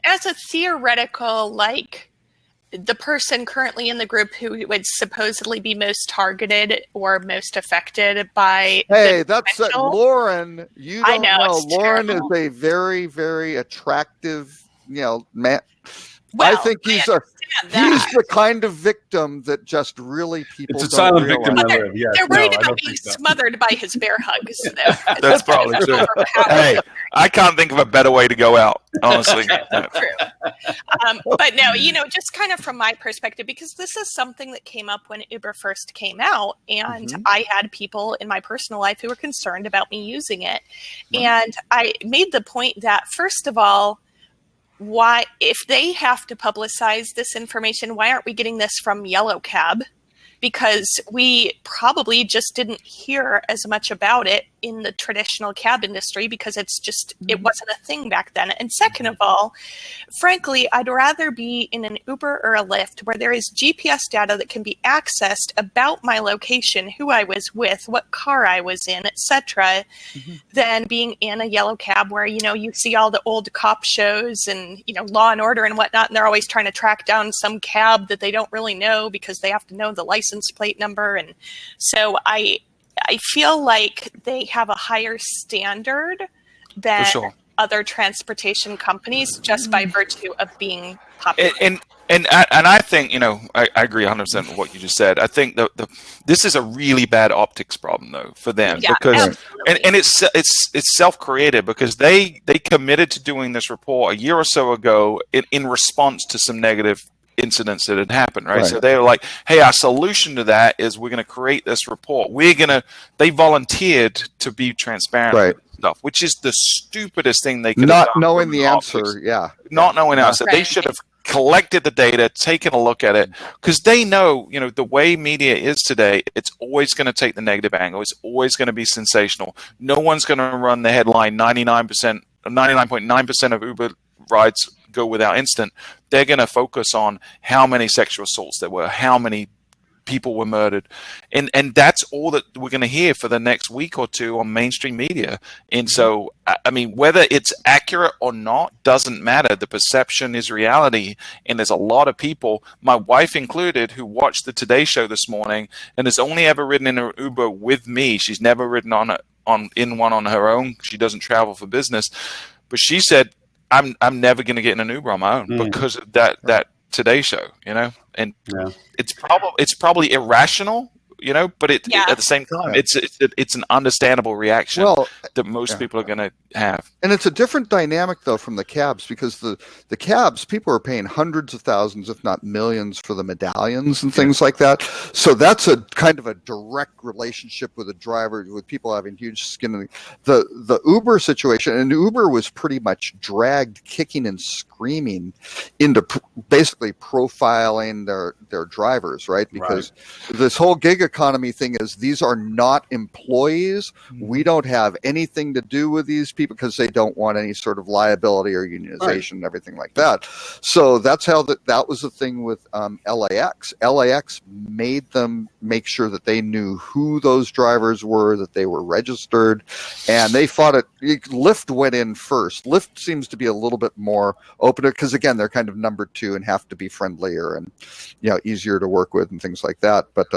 As a theoretical, like the person currently in the group who would supposedly be most targeted or most affected by. Hey, that's Lauren. You don't know. Lauren is a very, very attractive, man. Well, I think he's the kind of victim that just really people. It's a silent victim. They're worried about being smothered by his bear hugs. Though. That's probably true. Hey, I can't think of a better way to go out, honestly. True. But no, just kind of from my perspective, because this is something that came up when Uber first came out, and I had people in my personal life who were concerned about me using it, and I made the point that first of all, why, if they have to publicize this information, why aren't we getting this from Yellow Cab? Because we probably just didn't hear as much about it in the traditional cab industry because it wasn't a thing back then. And second of all, frankly, I'd rather be in an Uber or a Lyft where there is GPS data that can be accessed about my location, who I was with, what car I was in, etc., than being in a Yellow Cab where, you see all the old cop shows and, Law and Order and whatnot, and they're always trying to track down some cab that they don't really know because they have to know the license plate number. And so I feel like they have a higher standard than other transportation companies just by virtue of being popular. And I think, I agree 100% with what you just said. I think this is a really bad optics problem though for them because and it's self-created because they committed to doing this report a year or so ago in response to some negative incidents that had happened, right? Right. So they were like, hey, our solution to that is we're going to create this report. They volunteered to be transparent Right. with stuff, which is the stupidest thing they could have Not done. knowing the answer, Not knowing the answer. Right. They should have collected the data, taken a look at it, because they know, the way media is today, it's always going to take the negative angle. It's always going to be sensational. No one's going to run the headline 99.9% of Uber rides go without incident. They're going to focus on how many sexual assaults there were, how many people were murdered, and that's all that we're going to hear for the next week or two on mainstream media. And so, I mean, whether it's accurate or not doesn't matter. The perception is reality, and there's a lot of people, my wife included, who watched the Today Show this morning and has only ever ridden in an Uber with me. She's never ridden in one on her own. She doesn't travel for business, but she said, I'm never going to get in an Uber on my own because of that Today Show, and it's probably irrational, but at the same time, it's an understandable reaction that most people are going to have. And it's a different dynamic though from the cabs, because the cabs, people are paying hundreds of thousands, if not millions, for the medallions and things like that. So that's a kind of a direct relationship with a driver, with people having huge skin in the Uber situation. And Uber was pretty much dragged kicking and screaming into basically profiling their drivers, right? Because this whole gig economy thing is, these are not employees. We don't have anything to do with these people because they don't want any sort of liability or unionization and everything like that. So that's how that was the thing with LAX. LAX made them make sure that they knew who those drivers were, that they were registered, and they fought it. Lyft went in first. Lyft seems to be a little bit more open, because again, they're kind of number two and have to be friendlier and easier to work with and things like that. But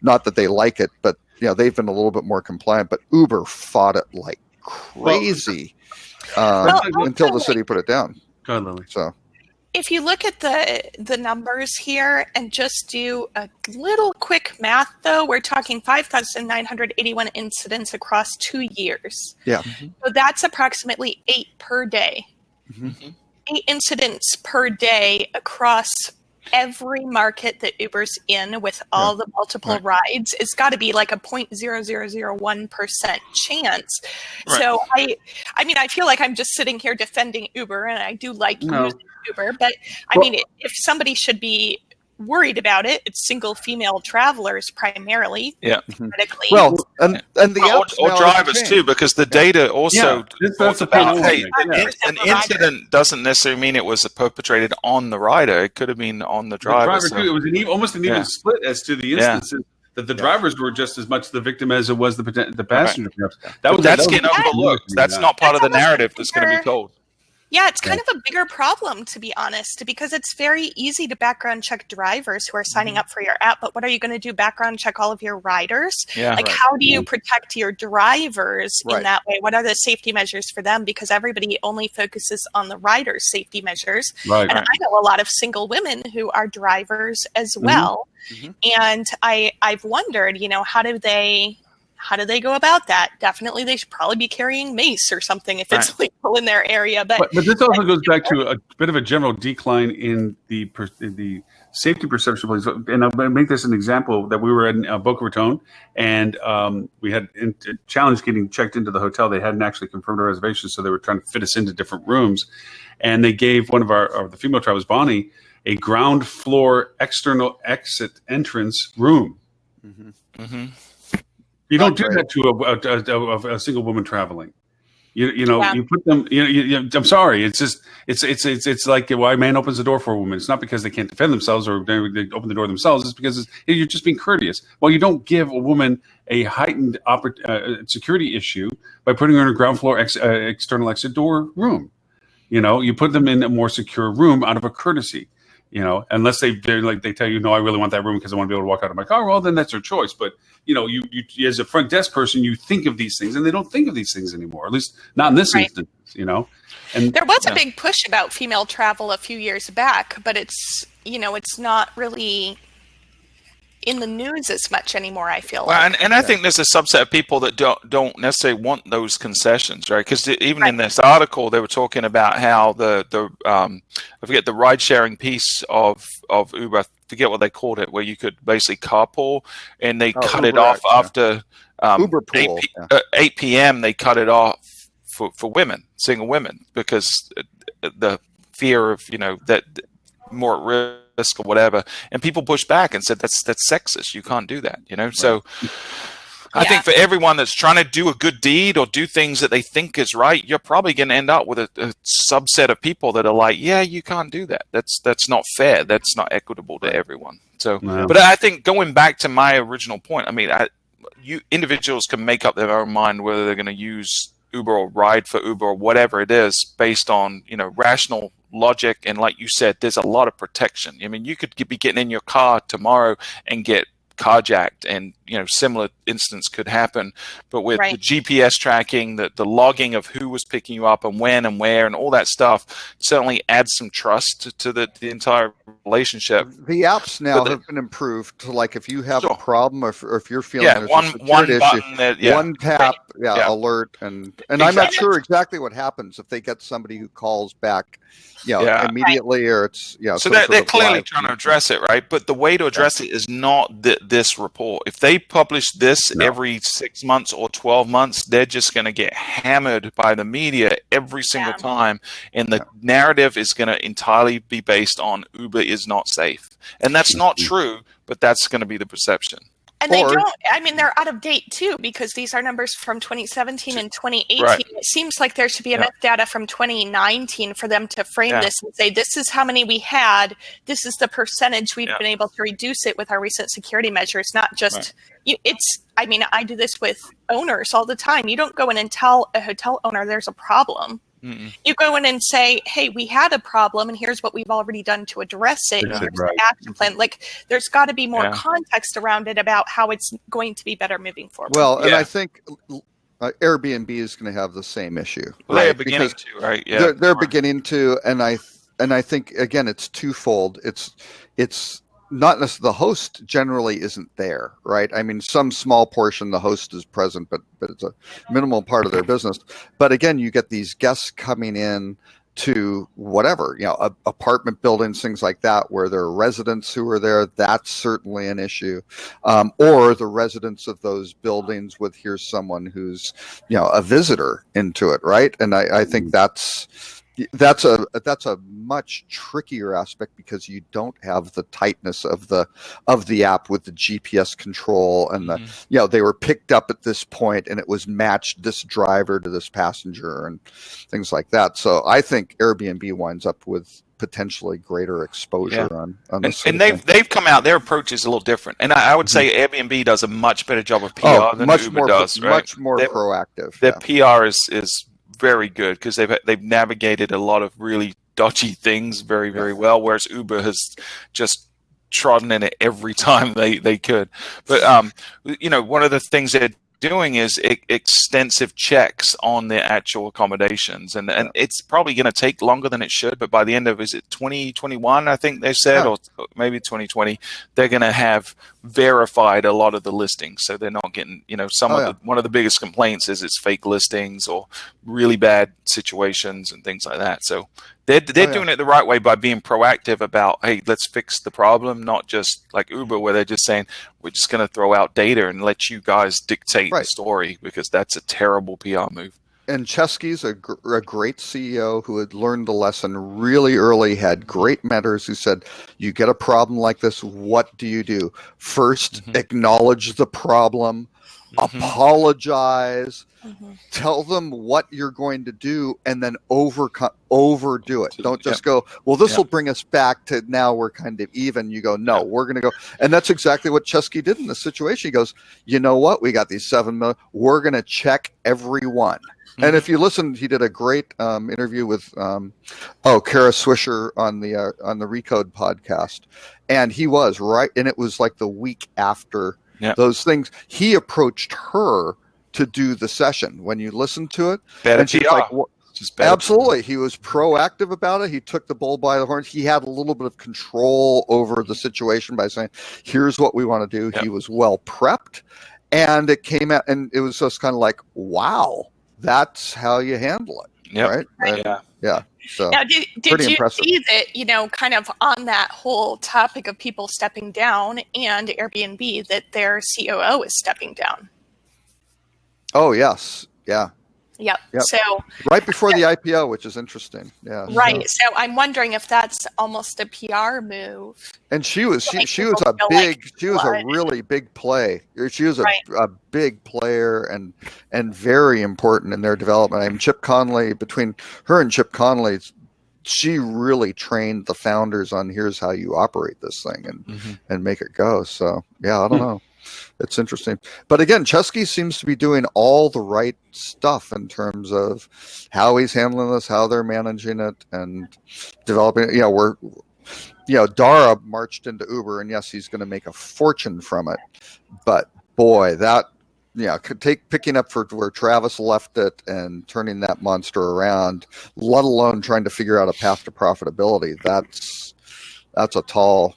not that they like it, but they've been a little bit more compliant. But Uber fought it like crazy until the city put it down. Go ahead, Lily. So if you look at the numbers here and just do a little quick math, though, we're talking 5,981 incidents across 2 years. Yeah. So that's approximately 8 per day. 8 incidents per day across every market that Uber's in, with all the multiple rides. It's got to be like a 0.0001% chance. Right. So I mean, I feel like I'm just sitting here defending Uber, and I do like using Uber, but I mean, if somebody should be worried about it, it's single female travelers primarily. Critically. Well, and the or drivers too, because the data also that's about, an incident doesn't necessarily mean it was perpetrated on the rider. It could have been on the driver. Too. It was almost an even split as to the instances that the drivers were just as much the victim as it was the passenger. That's getting overlooked. That's not part of the narrative that's going to be told. Yeah, it's kind of a bigger problem, to be honest, because it's very easy to background check drivers who are signing up for your app. But what are you going to do? Background check all of your riders? How do you protect your drivers in that way? What are the safety measures for them? Because everybody only focuses on the riders' safety measures. I know a lot of single women who are drivers as well. And I've wondered, how do they go about that? Definitely, they should probably be carrying mace or something if it's legal in their area. But this also goes back to a bit of a general decline in the safety perception. And I'll make this an example that we were in Boca Raton, and we had a challenge getting checked into the hotel. They hadn't actually confirmed our reservation, so they were trying to fit us into different rooms. And they gave one of the female travelers, Bonnie, a ground floor external exit entrance room. You don't do that to a single woman traveling. You put them. I'm sorry. It's just it's like why a man opens the door for a woman. It's not because they can't defend themselves or they open the door themselves. It's because you're just being courteous. Well, you don't give a woman a heightened security issue by putting her in a ground floor external exit door room. You put them in a more secure room out of a courtesy. Unless they tell you, no, I really want that room because I want to be able to walk out of my car. Well, then that's their choice. But you as a front desk person, you think of these things, and they don't think of these things anymore. At least not in this instance. And there was a big push about female travel a few years back, but it's it's not really. in the news as much anymore, I feel well, like. and I think there's a subset of people that don't necessarily want those concessions, right? Because even in this article, they were talking about how the I forget the ride sharing piece of Uber, I forget what they called it, where you could basically carpool, and they cut it off after Uber Pool, 8 p.m. They cut it off for women, single women, because the fear of that more at risk or whatever, and people pushed back and said that's sexist. You can't do that, So I think for everyone that's trying to do a good deed or do things that they think is right, you're probably going to end up with a subset of people that are like, yeah, you can't do that. That's not fair. That's not equitable to everyone. So, but I think going back to my original point, I mean, individuals can make up their own mind whether they're going to use Uber or ride for Uber or whatever it is based on, rational logic. And like you said, there's a lot of protection. I mean, you could be getting in your car tomorrow and get carjacked, and similar instance could happen, but with the GPS tracking, the logging of who was picking you up and when and where and all that stuff certainly adds some trust to the entire relationship. The apps now have been improved to, like, if you have a problem or if you're feeling there's one a security button issue, one tap, alert, and I'm not sure exactly what happens if they get somebody who calls back immediately, or it's so they're clearly trying to address it, right? But the way to address it is not this report. If they publish this every 6 months or 12 months, they're just going to get hammered by the media every single time, and the narrative is going to entirely be based on Uber is not safe, and that's not true, but that's going to be the perception. And they're out of date too, because these are numbers from 2017 and 2018. Right. It seems like there should be enough data from 2019 for them to frame this and say, this is how many we had. This is the percentage we've been able to reduce it with our recent security measures, not just I do this with owners all the time. You don't go in and tell a hotel owner there's a problem. You go in and say, hey, we had a problem, and here's what we've already done to address it. Here's the action plan. Like, there's got to be more context around it about how it's going to be better moving forward. Well, and I think Airbnb is going to have the same issue. Well, they're beginning to, right? Yeah, they're beginning to, and I think, again, it's twofold. It's not necessarily, the host generally isn't there, right? I mean, some small portion the host is present, but it's a minimal part of their business. But again, you get these guests coming in to whatever, apartment buildings, things like that, where there are residents who are there. That's certainly an issue. Or the residents of those buildings with, here's someone who's, a visitor into it, right? And I think that's a much trickier aspect, because you don't have the tightness of the app with the GPS control and they were picked up at this point and it was matched this driver to this passenger and things like that. So I think Airbnb winds up with potentially greater exposure on this. And they've come out, their approach is a little different. And I would say Airbnb does a much better job of PR than Uber does, right? Much more proactive. Their PR is very good, because they've navigated a lot of really dodgy things very, very well, whereas Uber has just trodden in it every time they could. But one of the things they're doing is extensive checks on the actual accommodations, and it's probably going to take longer than it should, but by the end of 2021, I think they said, or maybe 2020, they're going to have verified a lot of the listings, so they're not getting one of the biggest complaints is it's fake listings or really bad situations and things like that. So they're doing it the right way by being proactive about, hey, let's fix the problem, not just like Uber, where they're just saying, we're just going to throw out data and let you guys dictate the story, because that's a terrible PR move. And Chesky's a great CEO who had learned the lesson really early, had great mentors who said, you get a problem like this, what do you do? First, acknowledge the problem, apologize, tell them what you're going to do, and then overdo it. Don't just go, well, this will bring us back to now we're kind of even. You go, no, we're going to go. And that's exactly what Chesky did in this situation. He goes, you know what? We got these 7 million. We're going to check every one. And if you listen, he did a great interview with Kara Swisher on the Recode podcast, and he was right. And it was like the week after those things, he approached her to do the session. When you listen to it, and she's like, Just better. Absolutely. He was proactive about it. He took the bull by the horns. He had a little bit of control over the situation by saying, here's what we want to do. Yep. He was well prepped. And it came out, and it was just kind of like, wow, that's how you handle it. Yep. Right? Yeah. So now, did you impressive. see that, kind of on that whole topic of people stepping down and Airbnb, that their COO is stepping down? Oh, yes. Yeah. Yep. So right before the IPO, which is interesting. Yeah. Right. So I'm wondering if that's almost a PR move. And she was a really big play. She was a big player and very important in their development. I mean, Chip Conley, between her and Chip Conley, she really trained the founders on here's how you operate this thing and make it go. So yeah, I don't know. It's interesting. But again, Chesky seems to be doing all the right stuff in terms of how he's handling this, how they're managing it, and developing it. Dara marched into Uber, and yes, he's going to make a fortune from it. But boy, that picking up for where Travis left it and turning that monster around, let alone trying to figure out a path to profitability. That's a tall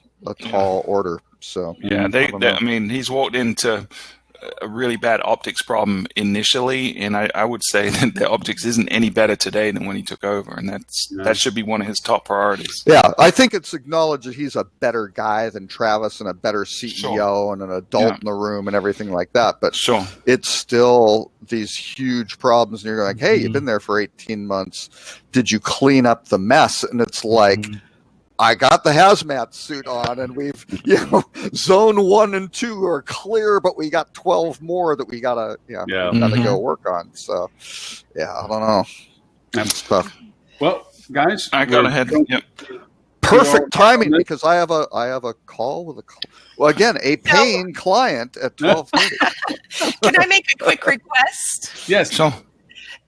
order. So I mean, he's walked into a really bad optics problem initially, and I would say that the optics isn't any better today than when he took over, and that should be one of his top priorities. Yeah, I think it's acknowledged that he's a better guy than Travis and a better CEO and an adult in the room and everything like that. But it's still these huge problems, and you're like, hey, you've been there for 18 months. Did you clean up the mess? And it's like, I got the hazmat suit on, and we've, zone 1 and 2 are clear, but we got 12 more that we gotta go work on. So, I don't know. That's tough. Well, guys, I got ahead. Yep. Perfect timing, because I have a call with a paying client at 12:30. Can I make a quick request? Yes. So,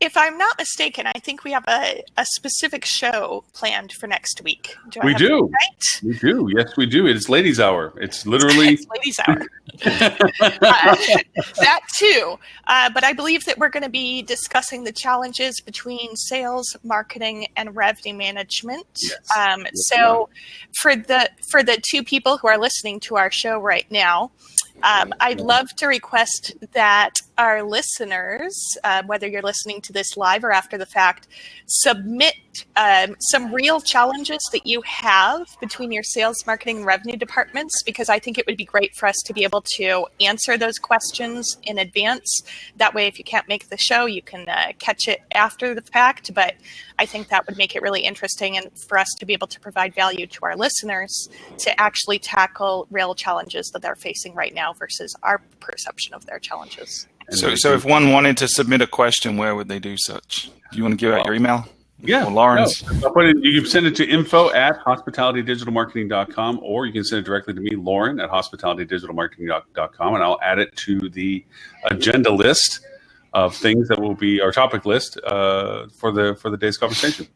if I'm not mistaken, I think we have a specific show planned for next week. We do. Right? We do. Yes, we do. It's Ladies' Hour. It's literally Ladies' Hour. That too. But I believe that we're going to be discussing the challenges between sales, marketing, and revenue management. Yes. So for the two people who are listening to our show right now, I'd love to request that our listeners, whether you're listening to this live or after the fact, submit some real challenges that you have between your sales, marketing, and revenue departments, because I think it would be great for us to be able to answer those questions in advance. That way, if you can't make the show, you can catch it after the fact. But I think that would make it really interesting, and for us to be able to provide value to our listeners to actually tackle real challenges that they're facing right now versus our perception of their challenges. So if one wanted to submit a question, where would they do such? Do you want to give out your email? Yeah. Or Lauren's? No. I'll put it, you can send it to info@hospitalitydigitalmarketing.com, or you can send it directly to me, Lauren, at hospitalitydigitalmarketing.com, and I'll add it to the agenda list of things that will be our topic list for the day's conversation.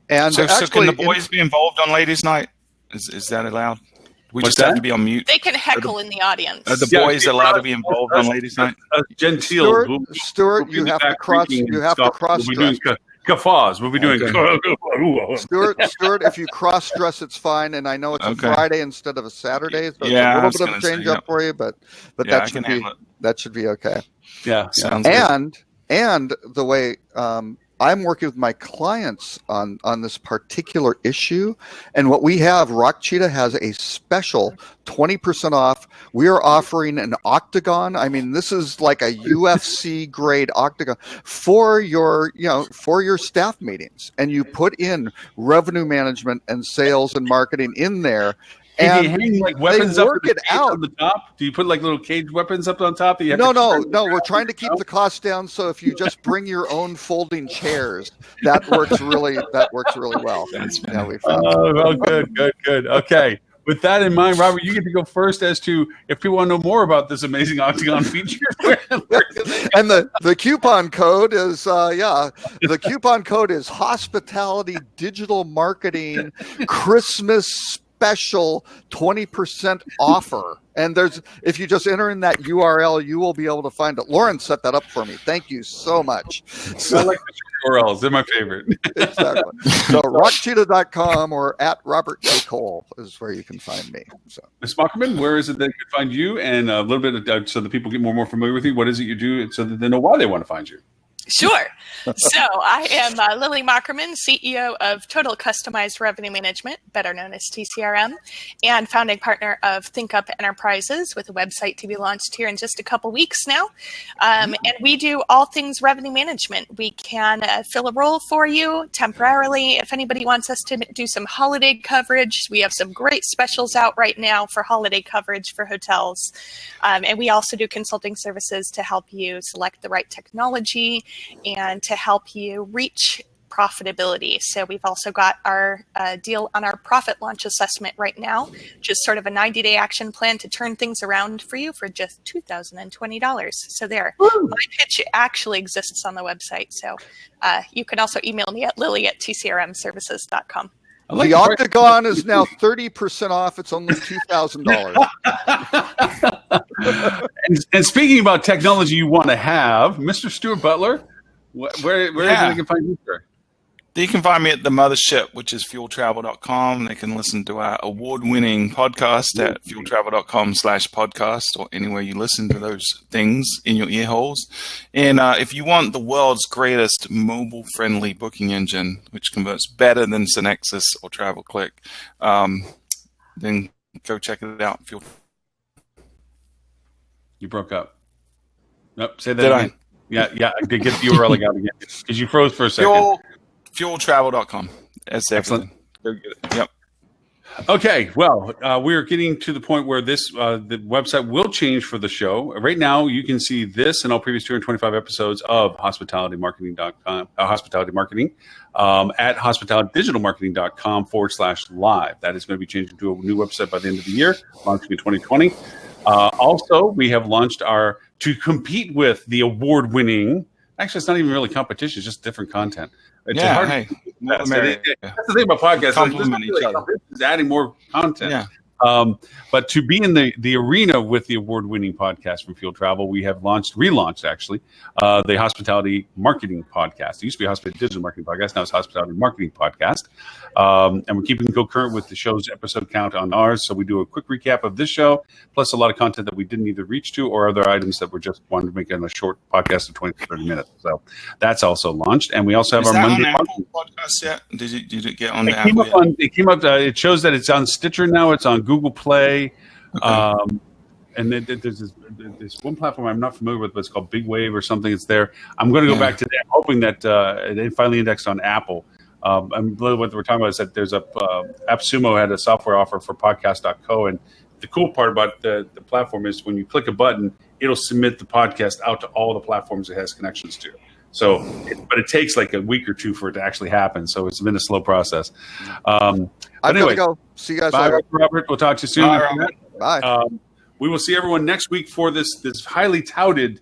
And so can the boys be involved on Ladies' Night? Is that allowed? We just have to be on mute. They can heckle in the audience. Are the boys allowed to be involved on Ladies' Night? Gentile. Stuart, you have to cross. We'll be doing guffaws. We'll be doing. Stuart, if you cross dress, it's fine. And I know it's a Friday instead of a Saturday, so it's a little bit of a change up for you, but that should be okay. Yeah, sounds good. And the way I'm working with my clients on this particular issue, and what we have, Rock Cheetah has a special 20% off. We are offering an octagon. I mean, this is like a UFC grade octagon for your staff meetings, and you put in revenue management and sales and marketing in there. And you hang like weapons up on the top? Do you put like little cage weapons up on top? That you have no. We're trying to keep the cost down. So if you just bring your own folding chairs, that works really well. We found. Well, good. Okay. With that in mind, Robert, you get to go first as to if people want to know more about this amazing Octagon feature. And the coupon code is Hospitality Digital Marketing Christmas special 20% offer. And if you just enter in that URL, you will be able to find it. Lauren set that up for me. Thank you so much. I like the URLs. They're my favorite. Exactly. So rockcheetah.com or at Robert J. Cole is where you can find me. So, Ms. Mockerman, where is it they can find you? And a little bit so that people get more and more familiar with you. What is it you do so that they know why they want to find you? Sure. So I am Lily Mockerman, CEO of Total Customized Revenue Management, better known as TCRM, and founding partner of ThinkUp Enterprises, with a website to be launched here in just a couple weeks now. And we do all things revenue management. We can fill a role for you temporarily. If anybody wants us to do some holiday coverage, we have some great specials out right now for holiday coverage for hotels. And we also do consulting services to help you select the right technology and to help you reach profitability. So we've also got our deal on our profit launch assessment right now, just sort of a 90-day action plan to turn things around for you for just $2,020. So there, my pitch actually exists on the website. So you can also email me at lily@tcrmservices.com. The Octagon is now 30% off. It's only $2,000. And speaking about technology you want to have, Mr. Stuart Butler, where is it they can find you, sir? You can find me at the mothership, which is fueltravel.com. They can listen to our award-winning podcast at fueltravel.com/podcast, or anywhere you listen to those things in your ear holes. And if you want the world's greatest mobile-friendly booking engine, which converts better than Synexis or TravelClick, then go check it out. You broke up. Nope, say that again. Yeah, I did get the URL out again because you froze for a second. Fueltravel.com. That's excellent. Go get it. Yep. Okay, well, we're getting to the point where the website will change for the show. Right now, you can see this and all previous 225 episodes of hospitalitymarketing.com, hospitality marketing, at hospitalitydigitalmarketing.com/live. That is going to be changing to a new website by the end of the year, launching in 2020. Also, we have launched to compete with the award-winning. Actually, it's not even really competition; it's just different content. It's that's the thing about podcasts. Complement each other. It's adding more content. Yeah. But to be in the arena with the award-winning podcast from Fuel Travel, we have relaunched actually, the Hospitality Marketing Podcast. It used to be Hospitality Digital Marketing Podcast. Now it's Hospitality Marketing Podcast. And we're keeping concurrent with the show's episode count on ours. So we do a quick recap of this show, plus a lot of content that we didn't either reach to or other items that we just wanted to make in a short podcast of 20 to 30 minutes. So that's also launched. And we also have our Monday podcast yet? Did it get on the Apple yet? It came up. It shows that it's on Stitcher now. It's on Google Play. Okay. And there's this one platform I'm not familiar with, but it's called Big Wave or something. It's there. I'm going to go back to that, hoping that they finally indexed on Apple. And what we're talking about is that there's AppSumo had a software offer for podcast.co. And the cool part about the platform is when you click a button, it'll submit the podcast out to all the platforms it has connections to. So, but it takes like a week or two for it to actually happen. So it's been a slow process. I'm going to go. See you guys later. Robert. We'll talk to you soon. Bye, Robert. Bye. We will see everyone next week for this highly touted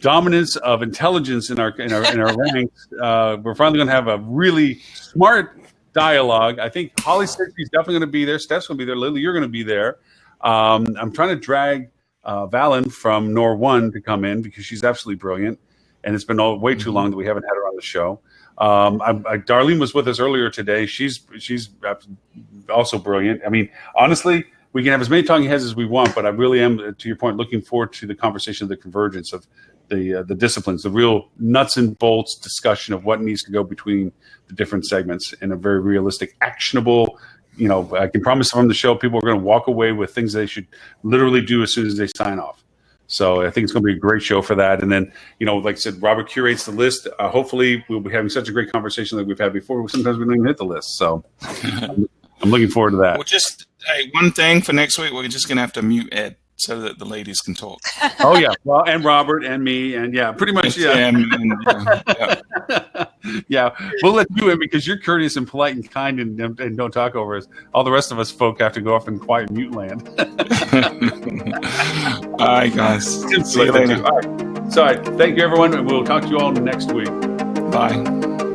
dominance of intelligence in our ranks. We're finally going to have a really smart dialogue. I think Holly said she's definitely going to be there. Steph's going to be there. Lily, you're going to be there. I'm trying to drag Valen from Nor One to come in because she's absolutely brilliant, and it's been way too long that we haven't had her on the show. Darlene was with us earlier today. She's also brilliant. I mean, honestly, we can have as many talking heads as we want, but I really am, to your point, looking forward to the conversation of the convergence of the disciplines, the real nuts and bolts discussion of what needs to go between the different segments in a very realistic, actionable. I can promise from the show, people are going to walk away with things they should literally do as soon as they sign off. So I think it's going to be a great show for that. And then, like I said, Robert curates the list. Hopefully we'll be having such a great conversation like we've had before. Sometimes we don't even hit the list. So I'm looking forward to that. Well, just one thing for next week, we're just going to have to mute Ed so that the ladies can talk. Oh, yeah. Well, and Robert and me. And yeah, pretty much. Yeah. Yeah. We'll let you in because you're courteous and polite and kind and don't talk over us. All the rest of us folk have to go off in quiet mute land. All right, guys. See you later. All right. So, thank you, everyone. We'll talk to you all next week. Bye.